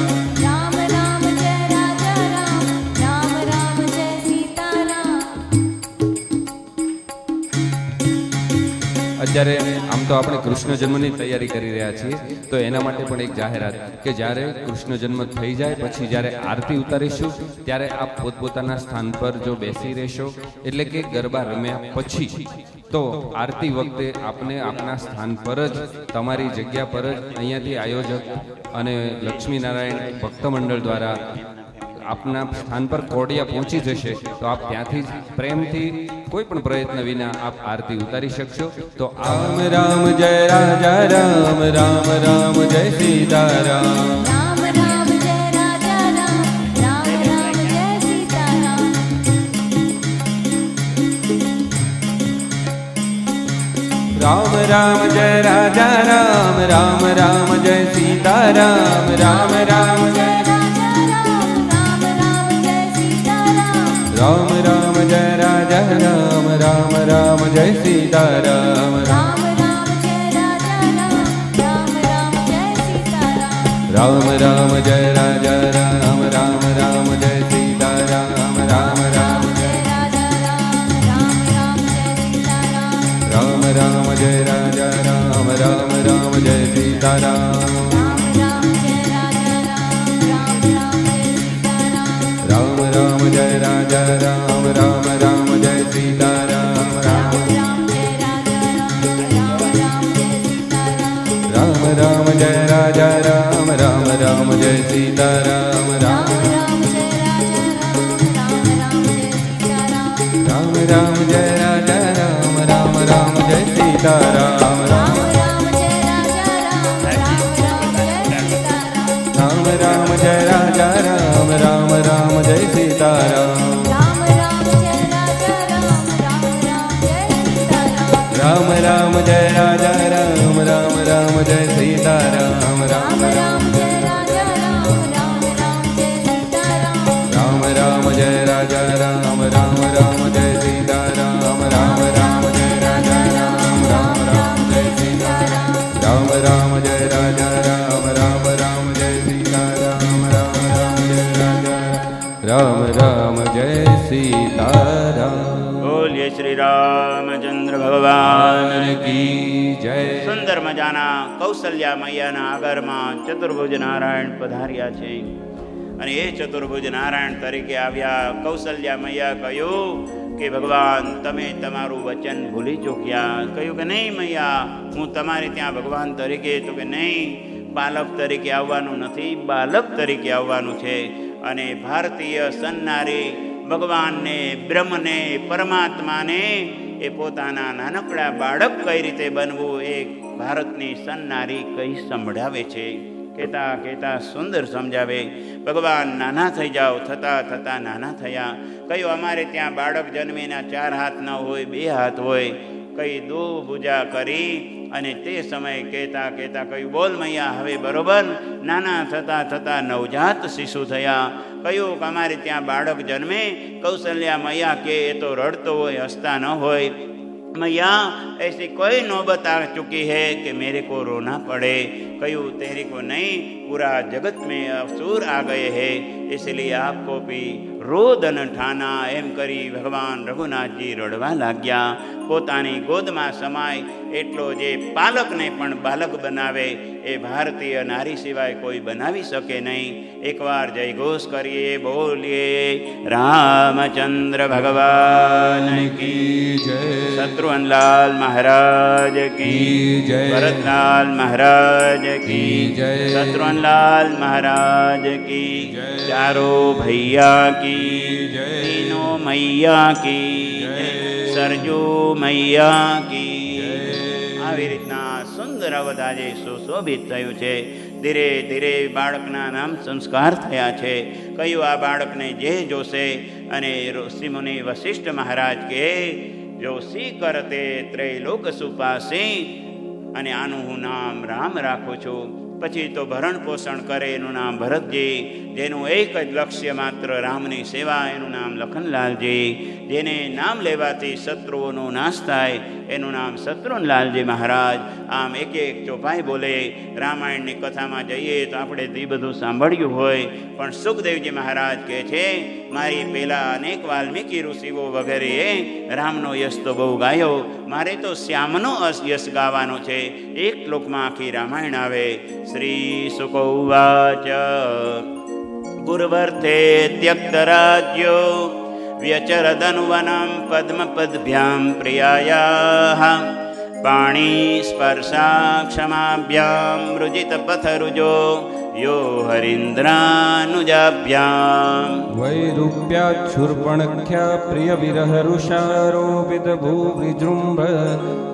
અત્યારે આમ તો આપણે કૃષ્ણ જન્મની તૈયારી કરી રહ્યા છીએ, તો એના માટે પણ એક જાહેરાત કે જ્યારે કૃષ્ણ જન્મ થઈ જાય પછી જ્યારે આરતી ઉતારીશું ત્યારે આપ પોતપોતાના સ્થાન પર જો બેસી રહેશો, એટલે કે ગરબા રમ્યા પછી, તો આરતી વખતે આપને આપના સ્થાન પર જ, તમારી જગ્યા પર જ અહીંયાથી આયોજક અને લક્ષ્મીનારાયણ ભક્ત મંડળ દ્વારા આપના સ્થાન પર કોડિયા પહોંચી જશે, તો આપ ત્યાંથી જ પ્રેમથી કોઈ પણ પ્રયત્ન વિના આપ આરતી ઉતારી શકશો. તો રામ રામ જય રાજા રામ, રામ રામ જય સીતારામ. રામ રામ જય રાજા રામ, રામ રામ જય સીતારામ. રામ રામ જય રાજા રામ, રામ રામ જય સીતારામ. રામ રામ જય રામ રામ જય રાજા રામ, રામ રામ જય સીતારામ. રામ રામ જય રાજા રામ, રામ રામ જય સીતારામ. રામ રામ જય રામ, રામ જય રાજા રામ, રામ રામ જય સીતારામ. રામ રામ જય રાજા રામ, રામ રામ જય સીતારામ. રામ રામ જય રાજા રામ, રામ રામ જય સીતારામ. રામ રામ જય રાજા રામ, રામ રામ જય સીતારામ. રામ રામ જય રાજા રામ, રામ રામ જય સીતારામ. રામ રામ જય રાજા રામ, રામ રામ જય સીતારામ. રામ રામ જય રાજા રામ, રામ રામ જય સીતારામ. રામ રામ જય રાજા રામ, રામ રામ જય સીતારામ. રામ રામ જય રાજા રામ, રામ રામ જય સીતારામ. રામ રામ જય રાજા રામ, રામ જય સીતારામ. બોલીએ શ્રી રામચંદ્ર ભગવાન કી જય. સુંદર મજાના કૌશલ્યા મૈયાના આગરમાં ચતુર્ભુજ નારાયણ પધાર્યા છે, અને એ ચતુર્ભુજ નારાયણ તરીકે આવ્યા. કૌશલ્યા મૈયા કહ્યું કે ભગવાન તમે તમારું વચન ભૂલી ચૂક્યા. કહ્યું કે નહીં મૈયા, હું તમારે ત્યાં ભગવાન તરીકે, તો કે નહીં, બાલક તરીકે આવવાનું નથી, બાલક તરીકે આવવાનું છે. અને ભારતીય સન્નારી ભગવાનને, બ્રહ્મને, પરમાત્માને એ પોતાના નાનકડા બાળક કઈ રીતે બનવું એ ભારતની સન્નારી કઈ સંભળાવે છે. કહેતા કહેતા સુંદર સમજાવે. ભગવાન નાના થઈ જાઓ, થતાં થતાં નાના થયા. કયું અમારે ત્યાં બાળક જન્મેના 4 હાથ ન હોય, 2 હાથ હોય. કઈ દો પૂજા કરી અને તે સમયે કહેતા કહેતા કહ્યું બોલ મૈયા હવે બરોબર. નાના થતાં થતાં નવજાત શિશુ થયા. કહ્યું કે અમારે ત્યાં બાળક જન્મે, કૌશલ્યા મૈયા કે એ તો રડતો હોય, હસતા ન હોય. मैया ऐसी कोई नौबत आ चुकी है कि मेरे को रोना पड़े। कयूँ तेरे को नहीं, पूरा जगत में असुर आ गए हैं, इसलिए आपको भी रोदन ठाना एम करी भगवान रघुनाथजी रड़वा लाग्या। પોતાની ગોદમાં સમાય એટલો જે પાલકને પણ બાલક બનાવે એ ભારતીય નારી સિવાય કોઈ બનાવી શકે નહીં. એકવાર જય ઘોષ કરીએ, બોલીએ રામચંદ્ર ભગવાન કી જય, શત્રુઘ્નલાલ મહારાજ કી જય, ભરતલાલ મહારાજ કી જય, શત્રુઘ્નલાલ મહારાજ કી જય, ચારો ભૈયા કી જય, तीनों मैया की જય, सरजू मैया की જય. આવી રીતના સુંદર અવધ આજે સુશોભિત થયું છે. ધીરે ધીરે બાળકના નામ સંસ્કાર થયા છે. કયું આ બાળકને જે જોશે, અને ઋષિમુનિ વશિષ્ઠ મહારાજ કે જોશી કરતે ત્રૈલોક સુપાસી, અને આનું હું નામ રામ રાખું છું. પછી તો ભરણ પોષણ કરે, એનું નામ ભરતજી. જેનું એક જ લક્ષ્ય માત્ર રામની સેવા, એનું નામ લખનલાલજી. જેને નામ લેવાથી શત્રુઓનો નાશ થાય, એનું નામ શત્રુઘ્નલાલજી મહારાજ. આમ એક એક ચોપાઈ બોલે. રામાયણની કથામાં જઈએ તો આપણે તે બધું સાંભળ્યું હોય, પણ સુખદેવજી મહારાજ કહે છે મારી પહેલાં અનેક વાલ્મીકી ઋષિઓ વગેરેએ રામનો યશ તો બહુ ગાયો, મારે તો શ્યામનો યશ ગાવાનો છે. એક શ્લોકમાં આખી રામાયણ આવે. શ્રી શુક ઉવાચ પૂર્વર્થે ત્યક્તરાજ્યો વ્યચરદનુવनं પદ્મપદ્ભ્યાં પ્રિયાયાઃ પાણી સ્પર્શા ક્ષમાભ્યાં રુજિતપથરુજો યો હરીન્દ્રાનુજાભ્યામ વૈરૂપ્યાક્ષુર્પણખ્યા પ્રિય વિરહરુષારોપિત ભૂવિજૃંભ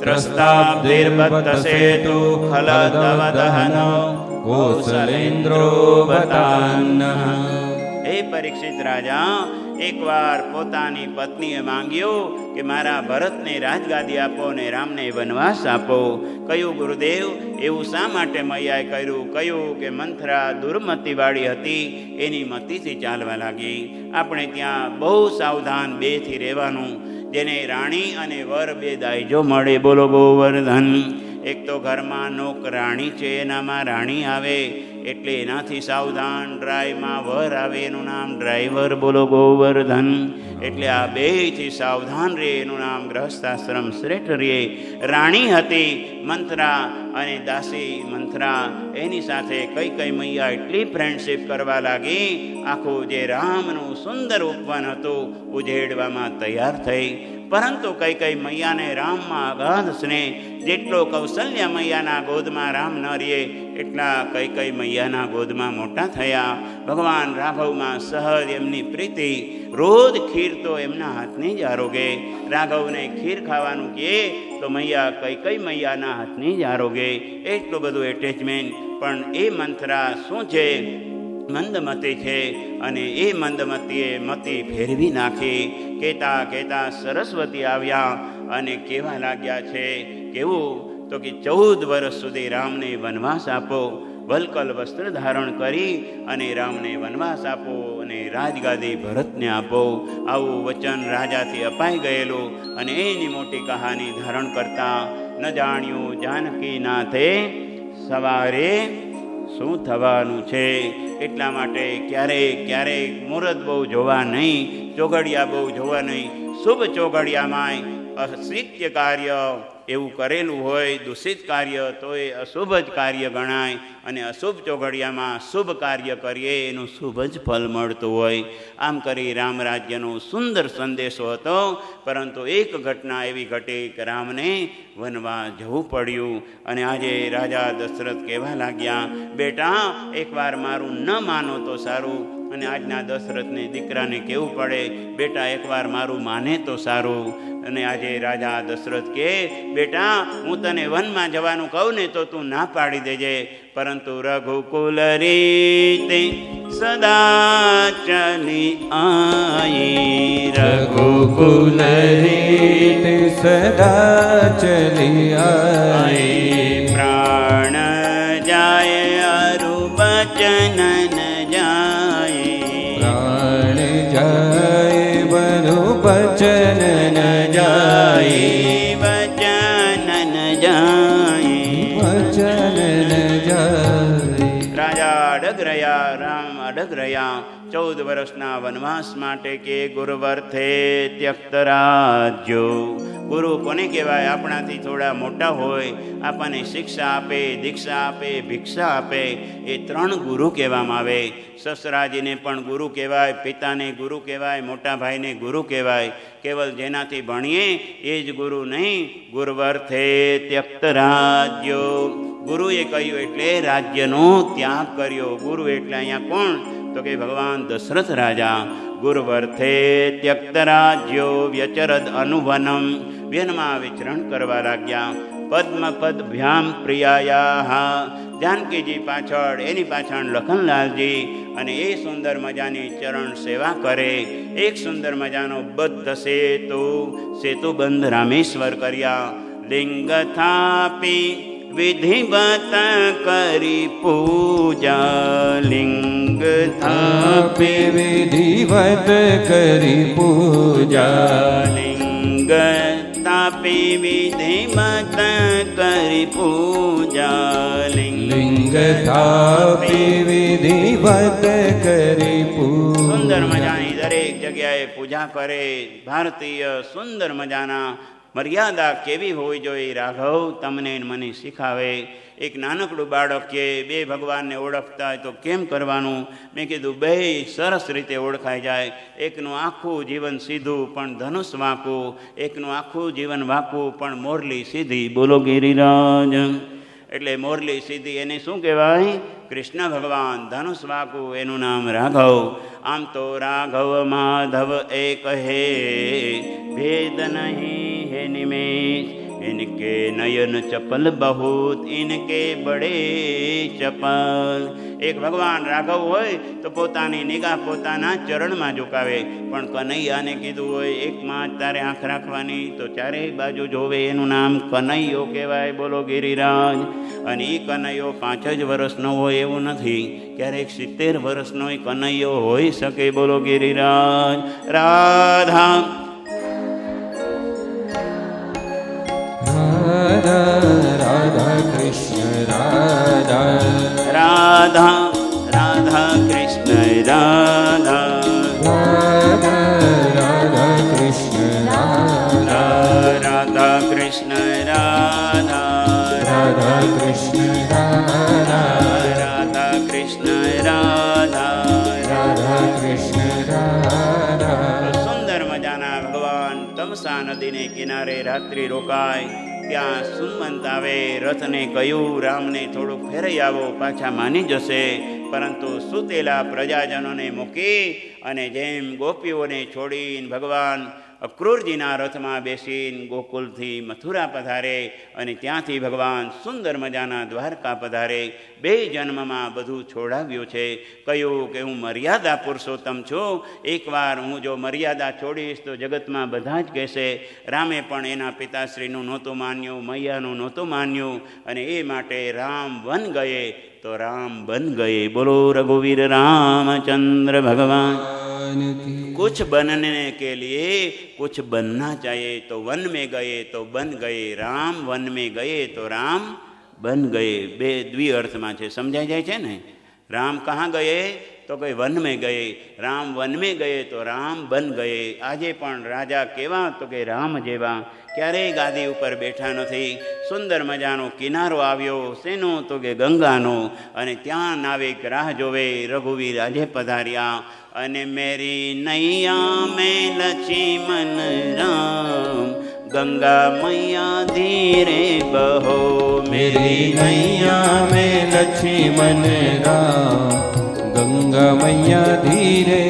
ત્રસ્તાબ્ધિર્બદ્ધસેતુ ખલદવદહનો કૌશલેન્દ્રો બતાન્નઃ. હે પરીક્ષિત રાજા, એકવાર પોતાની પત્નીએ માંગ્યું કે મારા ભરતને રાજગાદી આપો ને રામને વનવાસ આપો. કયું ગુરુદેવ, એવું શા માટે મૈયાએ કર્યું? કયું કે મંથરા દુર્મતિવાળી હતી, એની મતિથી ચાલવા લાગી. આપણે ત્યાં બહુ સાવધાન બેથી રહેવાનું. જેને રાણી અને વર બે દાયજો મળે, બોલો ગોવર્ધન. એક તો ઘરમાં નોકરાણી છે, એનામાં રાણી આવે એટલે એનાથી સાવધાન. ડ્રાઈવમાં વર આવે, એનું નામ ડ્રાઈવર, બોલો ગોવર્ધન. એટલે આ બેથી સાવધાન રહે, એનું નામ ગ્રહસ્થાશ્રમ શ્રેષ્ઠ રહે. રાણી હતી મંથરા અને દાસી મંથરા, એની સાથે કઈ કઈ મૈયા એટલી ફ્રેન્ડશીપ કરવા લાગી, આખું જે રામનું સુંદર ઉપવન હતું ઉજેડવામાં તૈયાર થઈ. પરંતુ કઈ કઈ મૈયાને રામમાં અગાધ સ્નેહ, જેટલો કૌશલ્યા મૈયાના ગોદમાં રામ ન રહે એટલા કઈ કઈ મૈયાના ગોદમાં મોટા થયા. ભગવાન રાઘવમાં સહજ એમની પ્રીતિ. રોજ ખીર તો એમના હાથની જ આરોગે. રાઘવને ખીર ખાવાનું કહે તો મૈયા કઈ કઈ મૈયાના હાથની જ આરોગે. એટલું બધું એટેચમેન્ટ. પણ એ મંથરા શું છે? મંદમતી છે. અને એ મંદમતીએ મતી ફેરવી નાખી. કહેતા કહેતા સરસ્વતી આવ્યા અને કહેવા લાગ્યા છે. કેવું? તો કે 14 વર્ષ સુધી રામને વનવાસ આપો, વલકલ વસ્ત્ર ધારણ કરી અને રામને વનવાસ આપો અને રાજગાદી ભરતને આપો. આવું વચન રાજાથી અપાઈ ગયેલું. અને એની મોટી કહાની ધારણ કરતા ન જાણ્યું જાનકી નાથે સવારે શું થવાનું છે. એટલા માટે ક્યારેક ક્યારેક મુહૂર્ત બહુ જોવા નહીં, ચોઘડિયા બહુ જોવા નહીં. શુભ ચોઘડિયામાં અશ્રિત્ય કાર્ય એવું કરેલું હોય, દૂષિત કાર્ય તો એ અશુભ જ કાર્ય ગણાય. અને અશુભ ચોઘડિયામાં શુભ કાર્ય કરીએ એનું શુભ જ ફલ મળતું હોય. આમ કરી રામ રાજ્યનો સુંદર સંદેશો હતો. પરંતુ એક ઘટના એવી ઘટી કે રામને વનવા જવું પડ્યું. અને આજે રાજા દશરથ કહેવા લાગ્યા, બેટા એકવાર મારું ન માનો તો સારું. અને આજના દશરથને દીકરાને કહેવું પડે, બેટા એકવાર મારું માને તો સારું. અને આજે રાજા દશરથ કહે, બેટા હું તને વનમાં જવાનું કહું ને તો તું ના પાડી દેજે. પરંતુ રઘુકુલ રીતે સદા ચલી આઈ, રઘુકુલ રીતે સદા ચલી આઈ. પ્રાણ જાય અરુ બચન ન જાય, પ્રાણ જાય બરુ બચન ન જાય, બચન ન જાય, વચન ન જાય. રાજા અડગ રહ્યા, રામ અડગ અલગ રહ્યા. 14 વર્ષના વનવાસ માટે કે ગુરુવર્થે ત્યક્ત રાજ્યો. ગુરુ કોને કહેવાય? આપણાથી થોડા મોટા હોય, આપણને શિક્ષા આપે, દીક્ષા આપે, ભિક્ષા આપે, એ 3 ગુરુ કહેવામાં આવે. સસરાજીને પણ ગુરુ કહેવાય, પિતાને ગુરુ કહેવાય, મોટા ભાઈને ગુરુ કહેવાય. કેવલ જેનાથી ભણીએ એ જ ગુરુ નહીં. ગુરુવર્થે ત્યક્ત રાજ્યો. ગુરુએ કહ્યું એટલે રાજ્યનો ત્યાગ કર્યો. ગુરુ એટલે અહીંયા કોણ? તો કે ભગવાન દશરથ રાજા. ગુરુવર્થે ત્યક્ત રાજ્યો વ્યચરદ અનુવનમ. વનમાં વિચરણ કરવા લાગ્યા. પદ્મપદભ્યામ પ્રિયાયા. જાનકીજી પાછળ, એની પાછળ લખનલાલજી, અને એ સુંદર મજાની ચરણ સેવા કરે. એક સુંદર મજાનો બદ્ધ સેતુ બંધ રામેશ્વર કર્યા. લિંગ થાપી વિધિવત કરી પૂજા. લિંગ થાપી વિધિવત કરી પૂજા. લિંગ તાપી વિધિવત કરી પૂજા. લિંગ થાપી વિધિવત કરી પૂજા. સુંદર મજાની દરેક જગ્યાએ પૂજા કરે. ભારતીય સુંદર મજાના મર્યાદા કેવી હોવી જોઈએ રાઘવ તમને મને શીખાવે. એક નાનકડું બાળક કે 2 ભગવાનને ઓળખતા હોય તો કેમ કરવાનું? મેં કીધું 2 સરસ રીતે ઓળખાઈ જાય. એકનું આખું જીવન સીધું પણ ધનુષ વાંકું, એકનું આખું જીવન વાંકું પણ મોરલી સીધી. બોલો ગિરિરાજ. એટલે મોરલી સીધી એને શું કહેવાય? કૃષ્ણ ભગવાન. ધનુષ વાંકું એનું નામ રાઘવ. આમ તો રાઘવ માધવ એક હે, ભેદ નહીં હે નિમેષ. इनके नयन चपल बहुत, इनके बड़े चपल. एक भगवान राघव होय तो पोतानी निगाह पोताना चरणमां झुकावे. पण कन्हैयाने कीधुं होय एकमां ज तारे आंख राखवानी, तो चारे बाजू जोवे. एनुं नाम कन्हैयो कहेवाय. बोलो गिरिराज. अने ई कन्हैयो 5 ज वर्षनो होय एवुं नथी, क्यारेक 70 वर्षनो कन्हैयो होई शके. बोलो गिरिराज. राधा राधा राधा कृष्ण राधा. राधा राधा कृष्ण राधा. राधा राधा कृष्ण राधा. राधा कृष्ण राधा. राधा कृष्ण राधा. राधा कृष्ण राधा. राधा कृष्ण राधा. सुंदर मजाना भगवान तमसा नदी ने किनारे रात्रि रोकाय. ત્યાં સુમંત આવે. રથને કહ્યું રામને થોડુંક ફેરઈ આવો, પાછા માની જશે. પરંતુ સૂતેલા પ્રજાજનોને મૂકી અને જેમ ગોપીઓને છોડીને ભગવાન અક્રૂરજીના રથમાં બેસીને ગોકુલથી મથુરા પધારે અને ત્યાંથી ભગવાન સુંદર મજાના દ્વારકા પધારે. 2 જન્મમાં બધું છોડાવ્યું છે. કહ્યું કે હું મર્યાદા પુરુષોત્તમ છું. એકવાર હું જો મર્યાદા છોડીશ તો જગતમાં બધા જ કહેશે. રામે પણ એના પિતાશ્રીનું નહોતું માન્યું, મૈયાનું નહોતું માન્યું, અને એ માટે રામ વન ગયે તો રામ બન ગયે. બોલો રઘુવીર रामचंद्र भगवान. कुछ बनने के लिए कुछ बनना चाहिए, तो वन में गए तो बन गए. राम वन में गए तो राम बन गए. 2 द्विअर्थમાં છે. સમજાઈ જાય છે ને? राम कहाँ गए? तो कोई वन में गए. राम वन में गए तो राम बन गए. આજે પણ રાજા કેવા? તો કે રામ જેવા. ક્યારેય ગાદી ઉપર બેઠા નથી. સુંદર મજાનો કિનારો આવ્યો. શેનો? તો કે ગંગાનો. અને ત્યાં નાવિક રાહ જોવે. રઘુવીર આજે પધાર્યા. અને મેરી નૈયા મેં લક્ષ્મણ રામ, गंगा मैया धीरे बहो. मेरी नैया में लक्ष्मण राम, गंगा मैया धीरे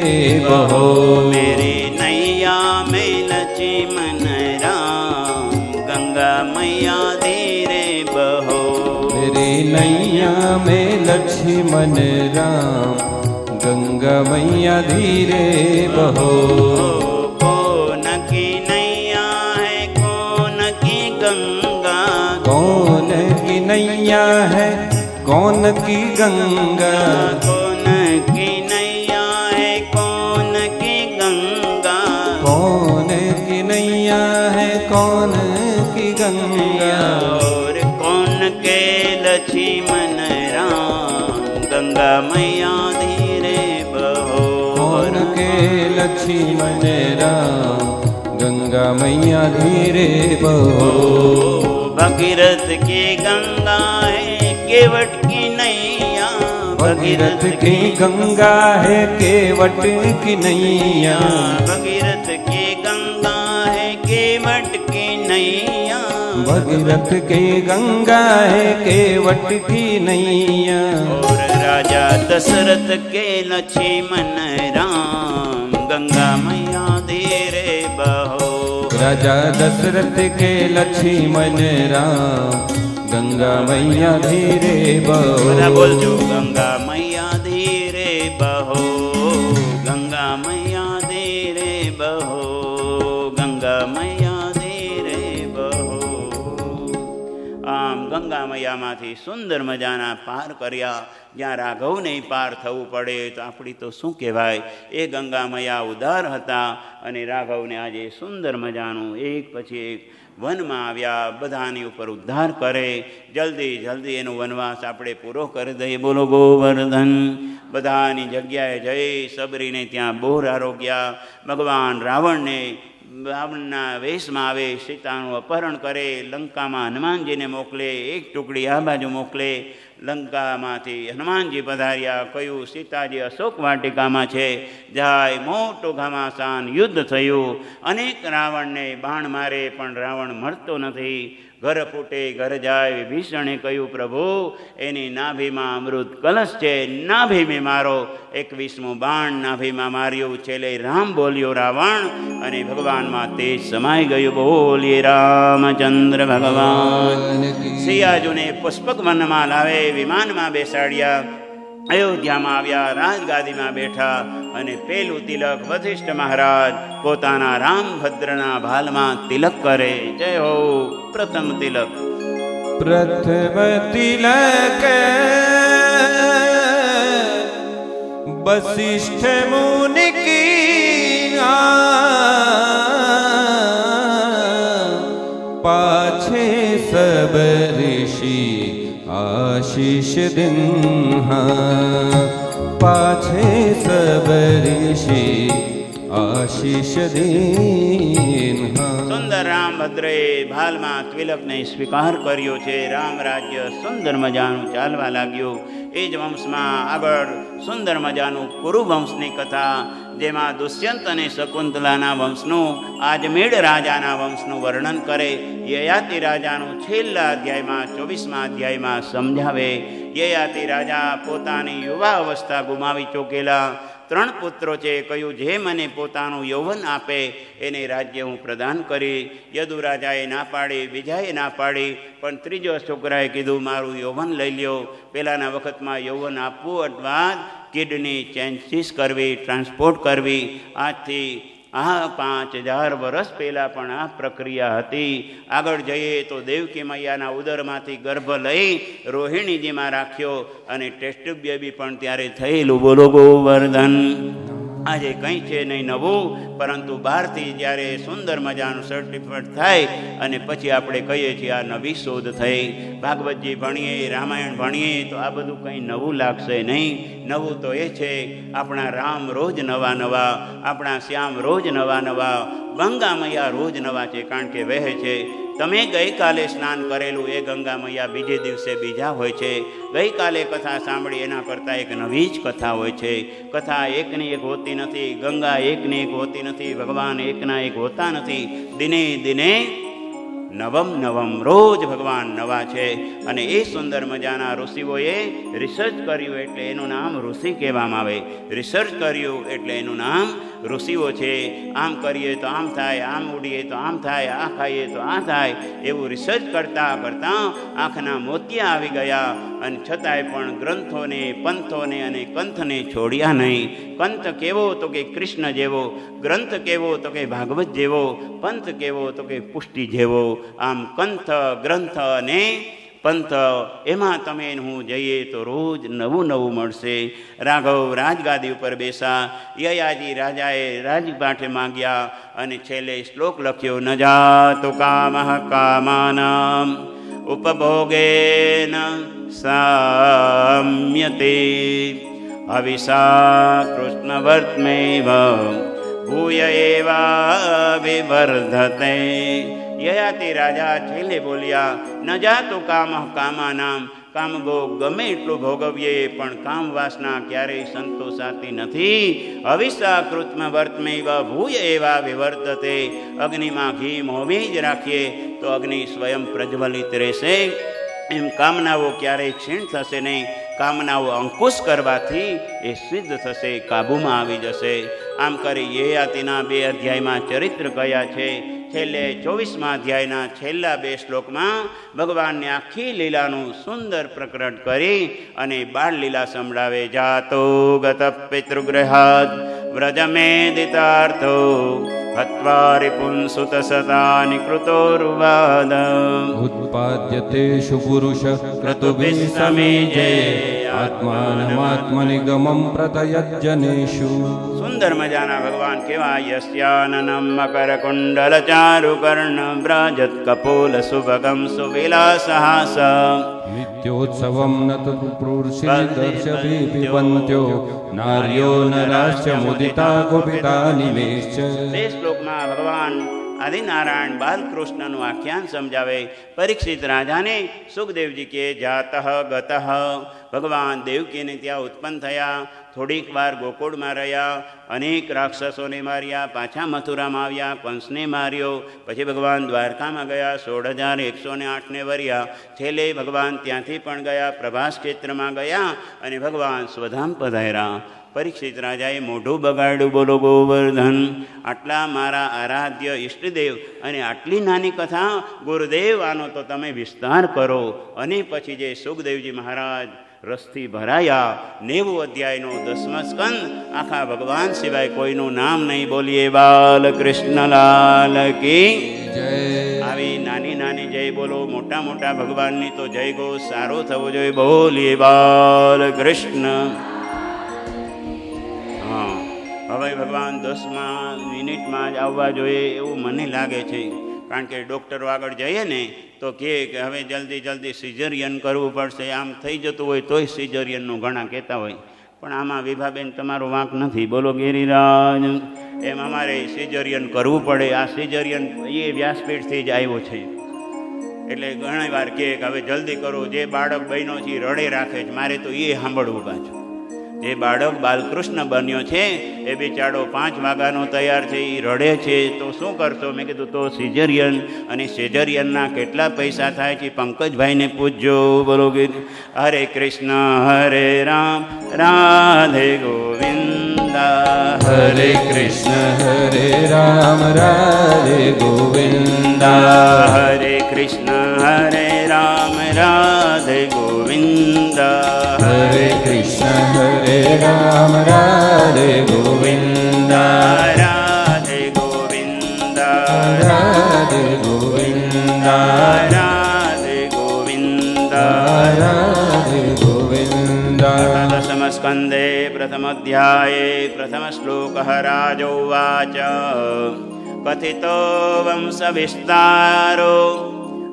बहो. मेरी नैया में लक्ष्मण राम, गंगा मैया धीरे बहो. मेरी नैया में लक्ष्मण राम, गंगा मैया धीरे बहो. कौन की नैया है कौन की गंगा, कौन की नैया है कौन की गंगा, कौन की नैया है कौन की गंगा, कौन की नैया है कौन की गंगा. और कौन के लक्ष्मण राम, गंगा मैया धीरे के लक्ष्मण राम गंगा मैया धीरे बहो। भगीरथ की गंगा है केवट की नैया, भगीरथ की गंगा है केवट की नैया, भगीरथ की गंगा है केवट की नैया, भगीरथ की गंगा है केवट की नैया। और राजा दशरथ के लक्ष्मण राम गंगा मैया धीरे बहो। राजा दशरथ के लक्ष्मण राम गंगा मैया धीरे बहो। बोलજો गंगा मैया धीरे बहो, गंगा मैया धीरे बहो, गंगा मैया धीरे बहो। આમ ગંગા મૈયામાંથી સુંદર મજાના પાર કર્યા. જ્યાં રાઘવને પાર થવું પડે તો આપણી તો શું કહેવાય. એ ગંગા મૈયા ઉદાર હતા અને રાઘવને આજે સુંદર મજાનું એક પછી એક વનમાં આવ્યા. બધાની ઉપર ઉદ્ધાર કરે. જલ્દી જલ્દી એનો વનવાસ આપણે પૂરો કરી દઈએ. બોલો ગોવર્ધન. બધાની જગ્યાએ જઈ સબરીને ત્યાં બોર આરોગ્યા. ભગવાન રાવણના વેશમાં આવે, સીતાનું અપહરણ કરે, લંકામાં હનુમાનજીને મોકલે, એક ટુકડી આ બાજુ મોકલે. લંકામાંથી હનુમાનજી પધાર્યા. કહ્યું સીતાજી અશોક વાટિકામાં છે, જાય. મોટું ઘમાસાન યુદ્ધ થયું. અનેક રાવણને બાણ મારે પણ રાવણ મરતો નથી. ઘર ફૂટે ઘર જાય. વિભીષણે કહ્યું પ્રભુ એની નાભીમાં અમૃત કલશ છે, નાભી મેં મારો. 21મું બાણ નાભીમાં માર્યું. છેલ્લે રામ બોલ્યો રાવણ અને ભગવાનમાં તેજ સમાઈ ગયું. બોલીએ રામચંદ્ર ભગવાન. સિયાજુને પુષ્પક વનમાં લાવે, વિમાનમાં બેસાડ્યા. અયોધ્યામાં આવ્યા, રાજગાદીમાં બેઠા અને પેલું તિલક વશિષ્ઠ મહારાજ પોતાના રામભદ્રના ભાલમાં તિલક કરે. જય હો. પ્રથમ તિલક. પ્રથમ તિલક વશિષ્ઠ મુનિ કી, પાછે સબ ઋષિ आशीष दिन, पाछे सब ऋषि आशीष दिन। સુંદર રામભદ્રે ભાલમાં તિલકને સ્વીકાર કર્યો છે. રામ રાજ્ય સુંદર મજાનું ચાલવા લાગ્યું. એ જ વંશમાં આગળ સુંદર મજાનું કુરુ વંશની કથા, જેમાં દુષ્યંત અને શકુંતલાના વંશનું, આજમેળ રાજાના વંશનું વર્ણન કરે. યયાતિ રાજાનું છેલ્લા અધ્યાયમાં 24મા અધ્યાયમાં સમજાવે. યયાતિ રાજા પોતાની યુવા અવસ્થા ગુમાવી ચૂકેલા. 3 પુત્રો છે. કહ્યું જે મને પોતાનું યૌવન આપે એને રાજ્ય હું પ્રદાન કરી. યદુ રાજાએ ના પાડી, બીજાએ ના પાડી, પણ ત્રીજો છોકરાએ કીધું મારું યૌવન લઈ લ્યો. પહેલાંના વખતમાં યૌવન આપવું અર્થાત કિડની ચેન્જીસ કરવી, ટ્રાન્સપોર્ટ કરવી. આજથી 5000 વર્ષ પહેલાં પણ આ પ્રક્રિયા હતી. આગળ જઈએ તો દેવકી મૈયાના ઉદરમાંથી ગર્ભ લઈ રોહિણીજીમાં રાખ્યો અને ટેસ્ટ બેબી પણ ત્યારે થયેલું. બોલો ગોવર્ધન. આજે કંઈ છે નહીં નવું, પરંતુ બહારથી જ્યારે સુંદર મજાનું સર્ટિફિકેટ થાય અને પછી આપણે કહીએ છીએ આ નવી શોધ થઈ. ભાગવતજી ભણીએ, રામાયણ ભણીએ તો આ બધું કંઈ નવું લાગશે નહીં. નવું તો એ છે આપણા રામ રોજ નવા નવા, આપણા શ્યામ રોજ નવા નવા, ગંગા મૈયા રોજ નવા છે, કારણ કે વહે છે. તમે ગઈકાલે સ્નાન કરેલું એ ગંગા મૈયા બીજે દિવસે બીજા હોય છે. ગઈકાલે કથા સાંભળી એના કરતાં એક નવી જ કથા હોય છે. કથા એકની એક હોતી નથી, ગંગા એકની એક હોતી નથી, ભગવાન એકના એક હોતા નથી. દિને દિને નવમ નવમ, રોજ ભગવાન નવા છે. અને એ સુંદર મજાના ઋષિઓએ રિસર્ચ કર્યું એટલે એનું નામ ઋષિ કહેવામાં આવે. રિસર્ચ કર્યું એટલે એનું નામ ઋષિઓ છે. આમ કરીએ તો આમ થાય, આમ ઉડીએ તો આમ થાય, આ ખાઈએ તો આ થાય, એવું રિસર્ચ કરતાં કરતાં આંખના મોતિયા આવી ગયા. અને છતાંય પણ ગ્રંથોને, પંથોને અને કંથને છોડ્યા નહીં. કંથ કેવો તો કે કૃષ્ણ જેવો, ગ્રંથ કેવો તો કે ભાગવત જેવો, પંથ કેવો તો કે પુષ્ટિ જેવો. આમ કંથ, ગ્રંથ અને પંથ એમાં તમે હું જઈએ તો રોજ નવું નવું મળશે. રાઘવ રાજગાદી ઉપર બેસા. યયાજી રાજાએ રાજપાઠે માંગ્યા અને છેલ્લે શ્લોક લખ્યો, ન જાતો કામઃ કામાનામ ઉપભોગેન સામ્યતે હવિષા કૃષ્ણવર્તમેવ ભૂય એવા વિવર્ધતે. યયાતિ રાજા છેલ્લે બોલ્યા, ન જાતુ કામ કામાનામ. કામ ભોગ ગમે એટલું ભોગવીએ પણ કામ વાસના ક્યારેય સંતોષાતી નથી. હવિષા કૃષ્ણવર્તમેવ ભૂય એવા વિવર્ધતે. અગ્નિમાં ઘી મોવી જ રાખીએ તો અગ્નિ સ્વયં પ્રજ્વલિત રહેશે. એમ કામનાઓ ક્યારેય ક્ષીણ થશે નહીં. કામનાઓ અંકુશ કરવાથી એ સિદ્ધ થશે, કાબૂમાં આવી જશે. આમ કરી યયાતિના 2 અધ્યાયમાં ચરિત્ર કયા છે. છેલ્લે 24મા અધ્યાયના છેલ્લા 2 શ્લોકમાં ભગવાનની આખી લીલાનું સુંદર પ્રકરણ કરી અને બાળ લીલા સંભળાવે. જાતો ગત પિતૃગૃહાદ વ્રજમેદિતાર્થો હત્વા રિપુંસુત સતાનિ કૃતોરુવાદ. ઉત્પાદ્યતેષુ પુરુષ ક્રતુભિઃ સમીજે આત્માનમાત્મનિગમં પ્રતયજ્જનેષુ. સુંદર મજાના ભગવાન કેવા. યસ્યાનનમ મકર કુંડલ ચારુ કર્ણ વ્રજત કપોલ સુભગમ સુવિલાસહાસ. નિત્યોત્સવમ નતપૃર્ષિદર્શભિ પિબન્ત્યો નાર્યો નરાશ્ચ મુદિતા ગોપિતા નિમેશ્ચ. 2 શ્લોકમાં ભગવાન આદિનારાયણ બાલકૃષ્ણનું આખ્યાન સમજાવે. પરીક્ષિત રાજાને સુખદેવજી કે જાતઃ ગતઃ. ભગવાન દેવકીને ત્યાં ઉત્પન્ન થયા. થોડીક વાર ગોકુળમાં રહ્યા. અનેક રાક્ષસોને માર્યા. પાછા મથુરામાં આવ્યા. કંસને માર્યો. પછી ભગવાન દ્વારકામાં ગયા. 16,108ને વર્યા. છેલ્લે ભગવાન ત્યાંથી પણ ગયા. પ્રભાસ ક્ષેત્રમાં ગયા અને ભગવાન સ્વધામ પધાર્યા. પરીક્ષિત રાજાએ મોઢું બગાડ્યું. બોલો ગોવર્ધન, આટલા મારા આરાધ્ય ઈષ્ટદેવ અને આટલી નાની કથા. ગુરુદેવ, આનો તો તમે વિસ્તાર કરો. અને પછી જે સુખદેવજી મહારાજ રસથી ભરાયા. 90 અધ્યાયનો 10મો સ્કંદ. આખા ભગવાન સિવાય કોઈનું નામ નહીં. બોલીએ બાલકૃષ્ણલાલ કી જય. આવી નાની નાની જય બોલો. મોટા મોટા ભગવાનની તો જય ગો. સારો થવો જોઈએ. બોલીએ બાલકૃષ્ણ. હવે ભગવાન 10મા મિનિટમાં જ આવવા જોઈએ એવું મને લાગે છે. કારણ કે ડૉક્ટરો આગળ જઈએ ને તો કહે કે હવે જલ્દી જલ્દી સિઝરિયન કરવું પડશે. આમ થઈ જતું હોય તોય સિઝરિયનનું ઘણા કહેતા હોય. પણ આમાં વિભાબેન તમારો વાંક નથી. બોલો ગિરિરાજ. એમ અમારે સિઝરિયન કરવું પડે. આ સિઝરિયન એ વ્યાસપીઠથી જ આવ્યો છે. એટલે ઘણી વાર કહે કે હવે જલ્દી કરો. જે બાળક બહેનો છે રડે રાખે છે. મારે તો એ સાંભળવું પાછું. જે બાળક બાલકૃષ્ણ બન્યો છે એ બિચારો 5 વાગ્યાનો તૈયાર છે. એ રડે છે તો શું કરશો? મેં કીધું તો સિઝરિયન. અને સિઝરિયનના કેટલા પૈસા થાય છે પંકજભાઈને પૂછજો. બોલો હરે કૃષ્ણ હરે રામ રાધે ગોવિંદ. હરે કૃષ્ણ હરે રામ રાધે ગોવિંદ. હરે કૃષ્ણ હરે રામ રાધે ગોવિંદ. હરે કૃષ્ણ હરે રામ રાધે ગોવિંદ. રાધે ગોવિંદ. રાધે ગોવિંદ. રાધે ગોવિંદ. રાધે ગોવિંદ. 10મ સ્કંદે પ્રથમ અધ્યાયે પ્રથમ શ્લોક. રાજોવાચ કથિતો વંશ વિસ્તારો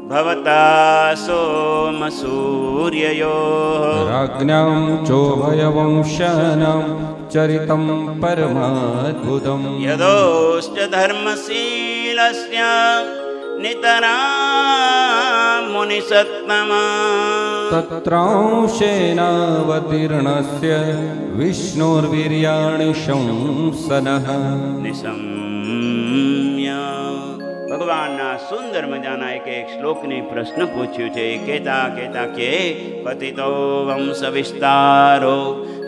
ભવતા સોમ સૂર્યયો. રાજ્ઞાં ચોભયવંશાનાં ચરિतं પરમાદ્ભુતम्. યદોશ્ચ ધર્મશીલસ્ય નિતરાં મુનિસત્તમા. તત્રાંશેનાવતીર્ણસ્ય વિષ્ણોર્વીર્યાણિ શંસનઃ. નિસંમ્ય. ભગવાનના સુંદર મજાના એક શ્લોકની પ્રશ્ન પૂછ્યું છે. કહેતા કહેતા કે કથિતો વંશ વિસ્તારો.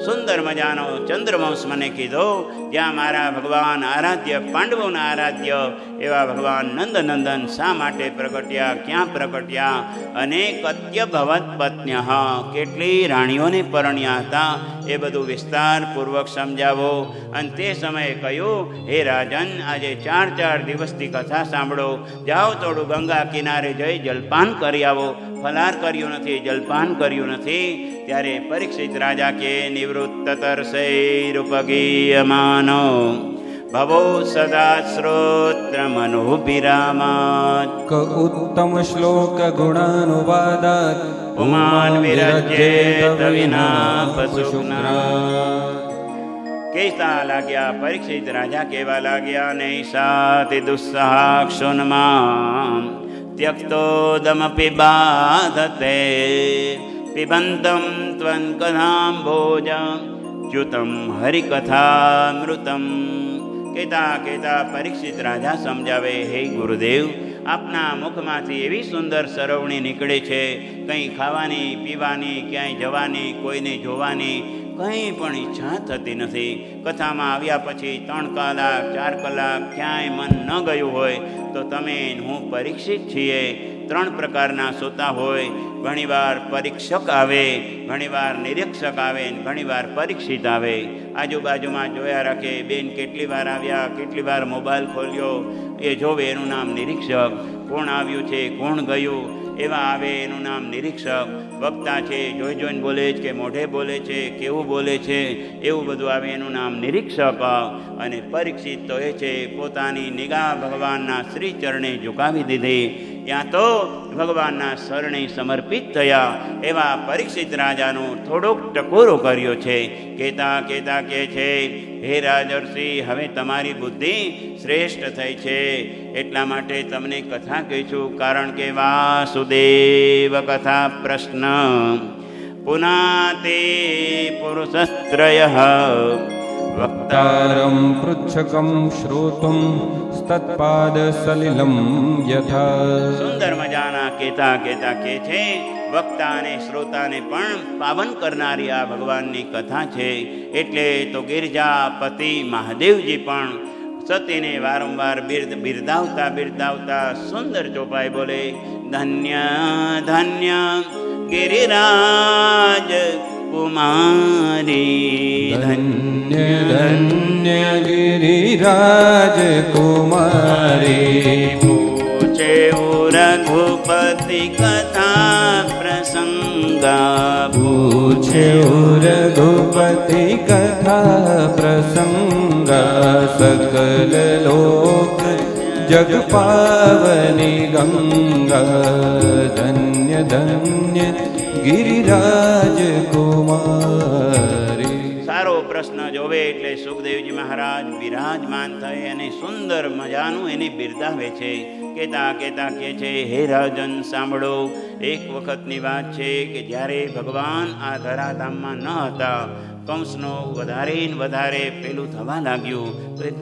સુંદર મજાનો ચંદ્રવંશ મને કીધો. જ્યાં મારા ભગવાન આરાધ્ય, પાંડવોના આરાધ્ય એવા ભગવાન નંદનંદન શા માટે પ્રગટ્યા, ક્યાં પ્રગટ્યા, અને કત્ય ભવત પત્ન્ય, કેટલી રાણીઓને પરણ્યા હતા એ બધું વિસ્તારપૂર્વક સમજાવો. અને તે સમયે કહ્યું, હે રાજન, આજે 4 દિવસની કથા સાંભળો. જાઓ થોડું ગંગા કિનારે જઈ જલપાન કરી આવો. ફલાર કર્યું નથી, જલપાન કર્યું નથી. ત્યારે પરીક્ષિત રાજા કે નિવૃત્ત તરસૈરુપગીયમાનો ભવો સદા શ્રોત્રમનુભિરામાત ક ઉત્તમ શ્લોક ગુણાનુવાદાત પુમાન વિરજ્યેત વિના પશુગ્ના. કેસા લાગ્યા પરીક્ષિત રાજા કેવા લાગ્યા, નૈષાતિ દુસ્સહાક્ષુન્મામ ત્યક્તોદમપી બાધતે પિબંતમ ત્વં કથામ ભોજમ ચ્યુતમ હરિકથામૃતમ. કહેતા કહેતા પરીક્ષિત રાજા સમજાવે, હે ગુરુદેવ, આપના મુખમાંથી એવી સુંદર સરવણી નીકળે છે, કંઈ ખાવાની પીવાની, ક્યાંય જવાની, કોઈને જોવાની કંઈ પણ ઈચ્છા થતી નથી. કથામાં આવ્યા પછી 3 કલાક 4 કલાક ક્યાંય મન ન ગયું હોય તો તમે હું પરીક્ષિત છીએ. 3 પ્રકારના શ્રોતા હોય, ઘણીવાર પરીક્ષક આવે, ઘણીવાર નિરીક્ષક આવે, ઘણીવાર પરીક્ષિત આવે. આજુબાજુમાં જોયા રાખે, બેન કેટલી વાર આવ્યા, કેટલી વાર મોબાઈલ ખોલ્યો, એ જોવે એનું નામ નિરીક્ષક. કોણ આવ્યું છે, કોણ ગયું એવા આવે એનું નામ નિરીક્ષક. વક્તા છે, જોઈ જોઈને બોલે છે કે મોઢે બોલે છે, કેવું બોલે છે, એવું બધું આવે એનું નામ નિરીક્ષક. અને પરીક્ષિત તો એ છે પોતાની નિગાહ ભગવાનના શ્રી ચરણે ઝુકાવી દીધી, ત્યાં તો ભગવાનના શરણે સમર્પિત થયા. એવા પરીક્ષિત રાજાનો થોડોક ટકોરો કર્યો છે. કહેતા કહેતા કહે છે, હે રાજર્ષિ, હવે તમારી બુદ્ધિ શ્રેષ્ઠ થઈ છે, એટલા માટે તમને કથા કહીશું. કારણ કે વાસુદેવ કથા પ્રશ્ન પુનાતે પુરુષસ્ત્રયઃ વક્તારમ પૃચ્છકમ શ્રોતુમ તત્પાદ સલિલમ યથા. સુંદર મજાના કહેતા કહેતા કહે છે, વક્તા અને શ્રોતાને પણ પાવન કરનારી આ ભગવાનની કથા છે. એટલે તો ગિરજાપતિ મહાદેવજી પણ સતીને વારંવાર બિરદાવતા બિરદાવતા સુંદર ચોપાઈ બોલે, ધન્ય ધન્ય ગિરિરાજ કુમારી, ધન્ય ધન્ય ગિરિરાજ કુમારી. પૂછે રઘુપતિ કથા પ્રસંગા, પૂછે રઘુપતિ કથા પ્રસંગા. સકલ લોક જગ પાવની ગંગા. ધન્ય ધન્ય ગિરિરાજ કુમારી. સારો પ્રશ્ન જોવે એટલે સુખદેવજી મહારાજ બિરાજમાન થઈ અને સુંદર મજાનું એને બિરદાવે છે. કહેતા કહેતા કહે છે, હે રાજન સાંભળો, એક વખતની વાત છે કે જ્યારે ભગવાન આ ધરાધામમાં ન હતા, કંસનો વધારે ને વધારે પેલું થવા લાગ્યું તો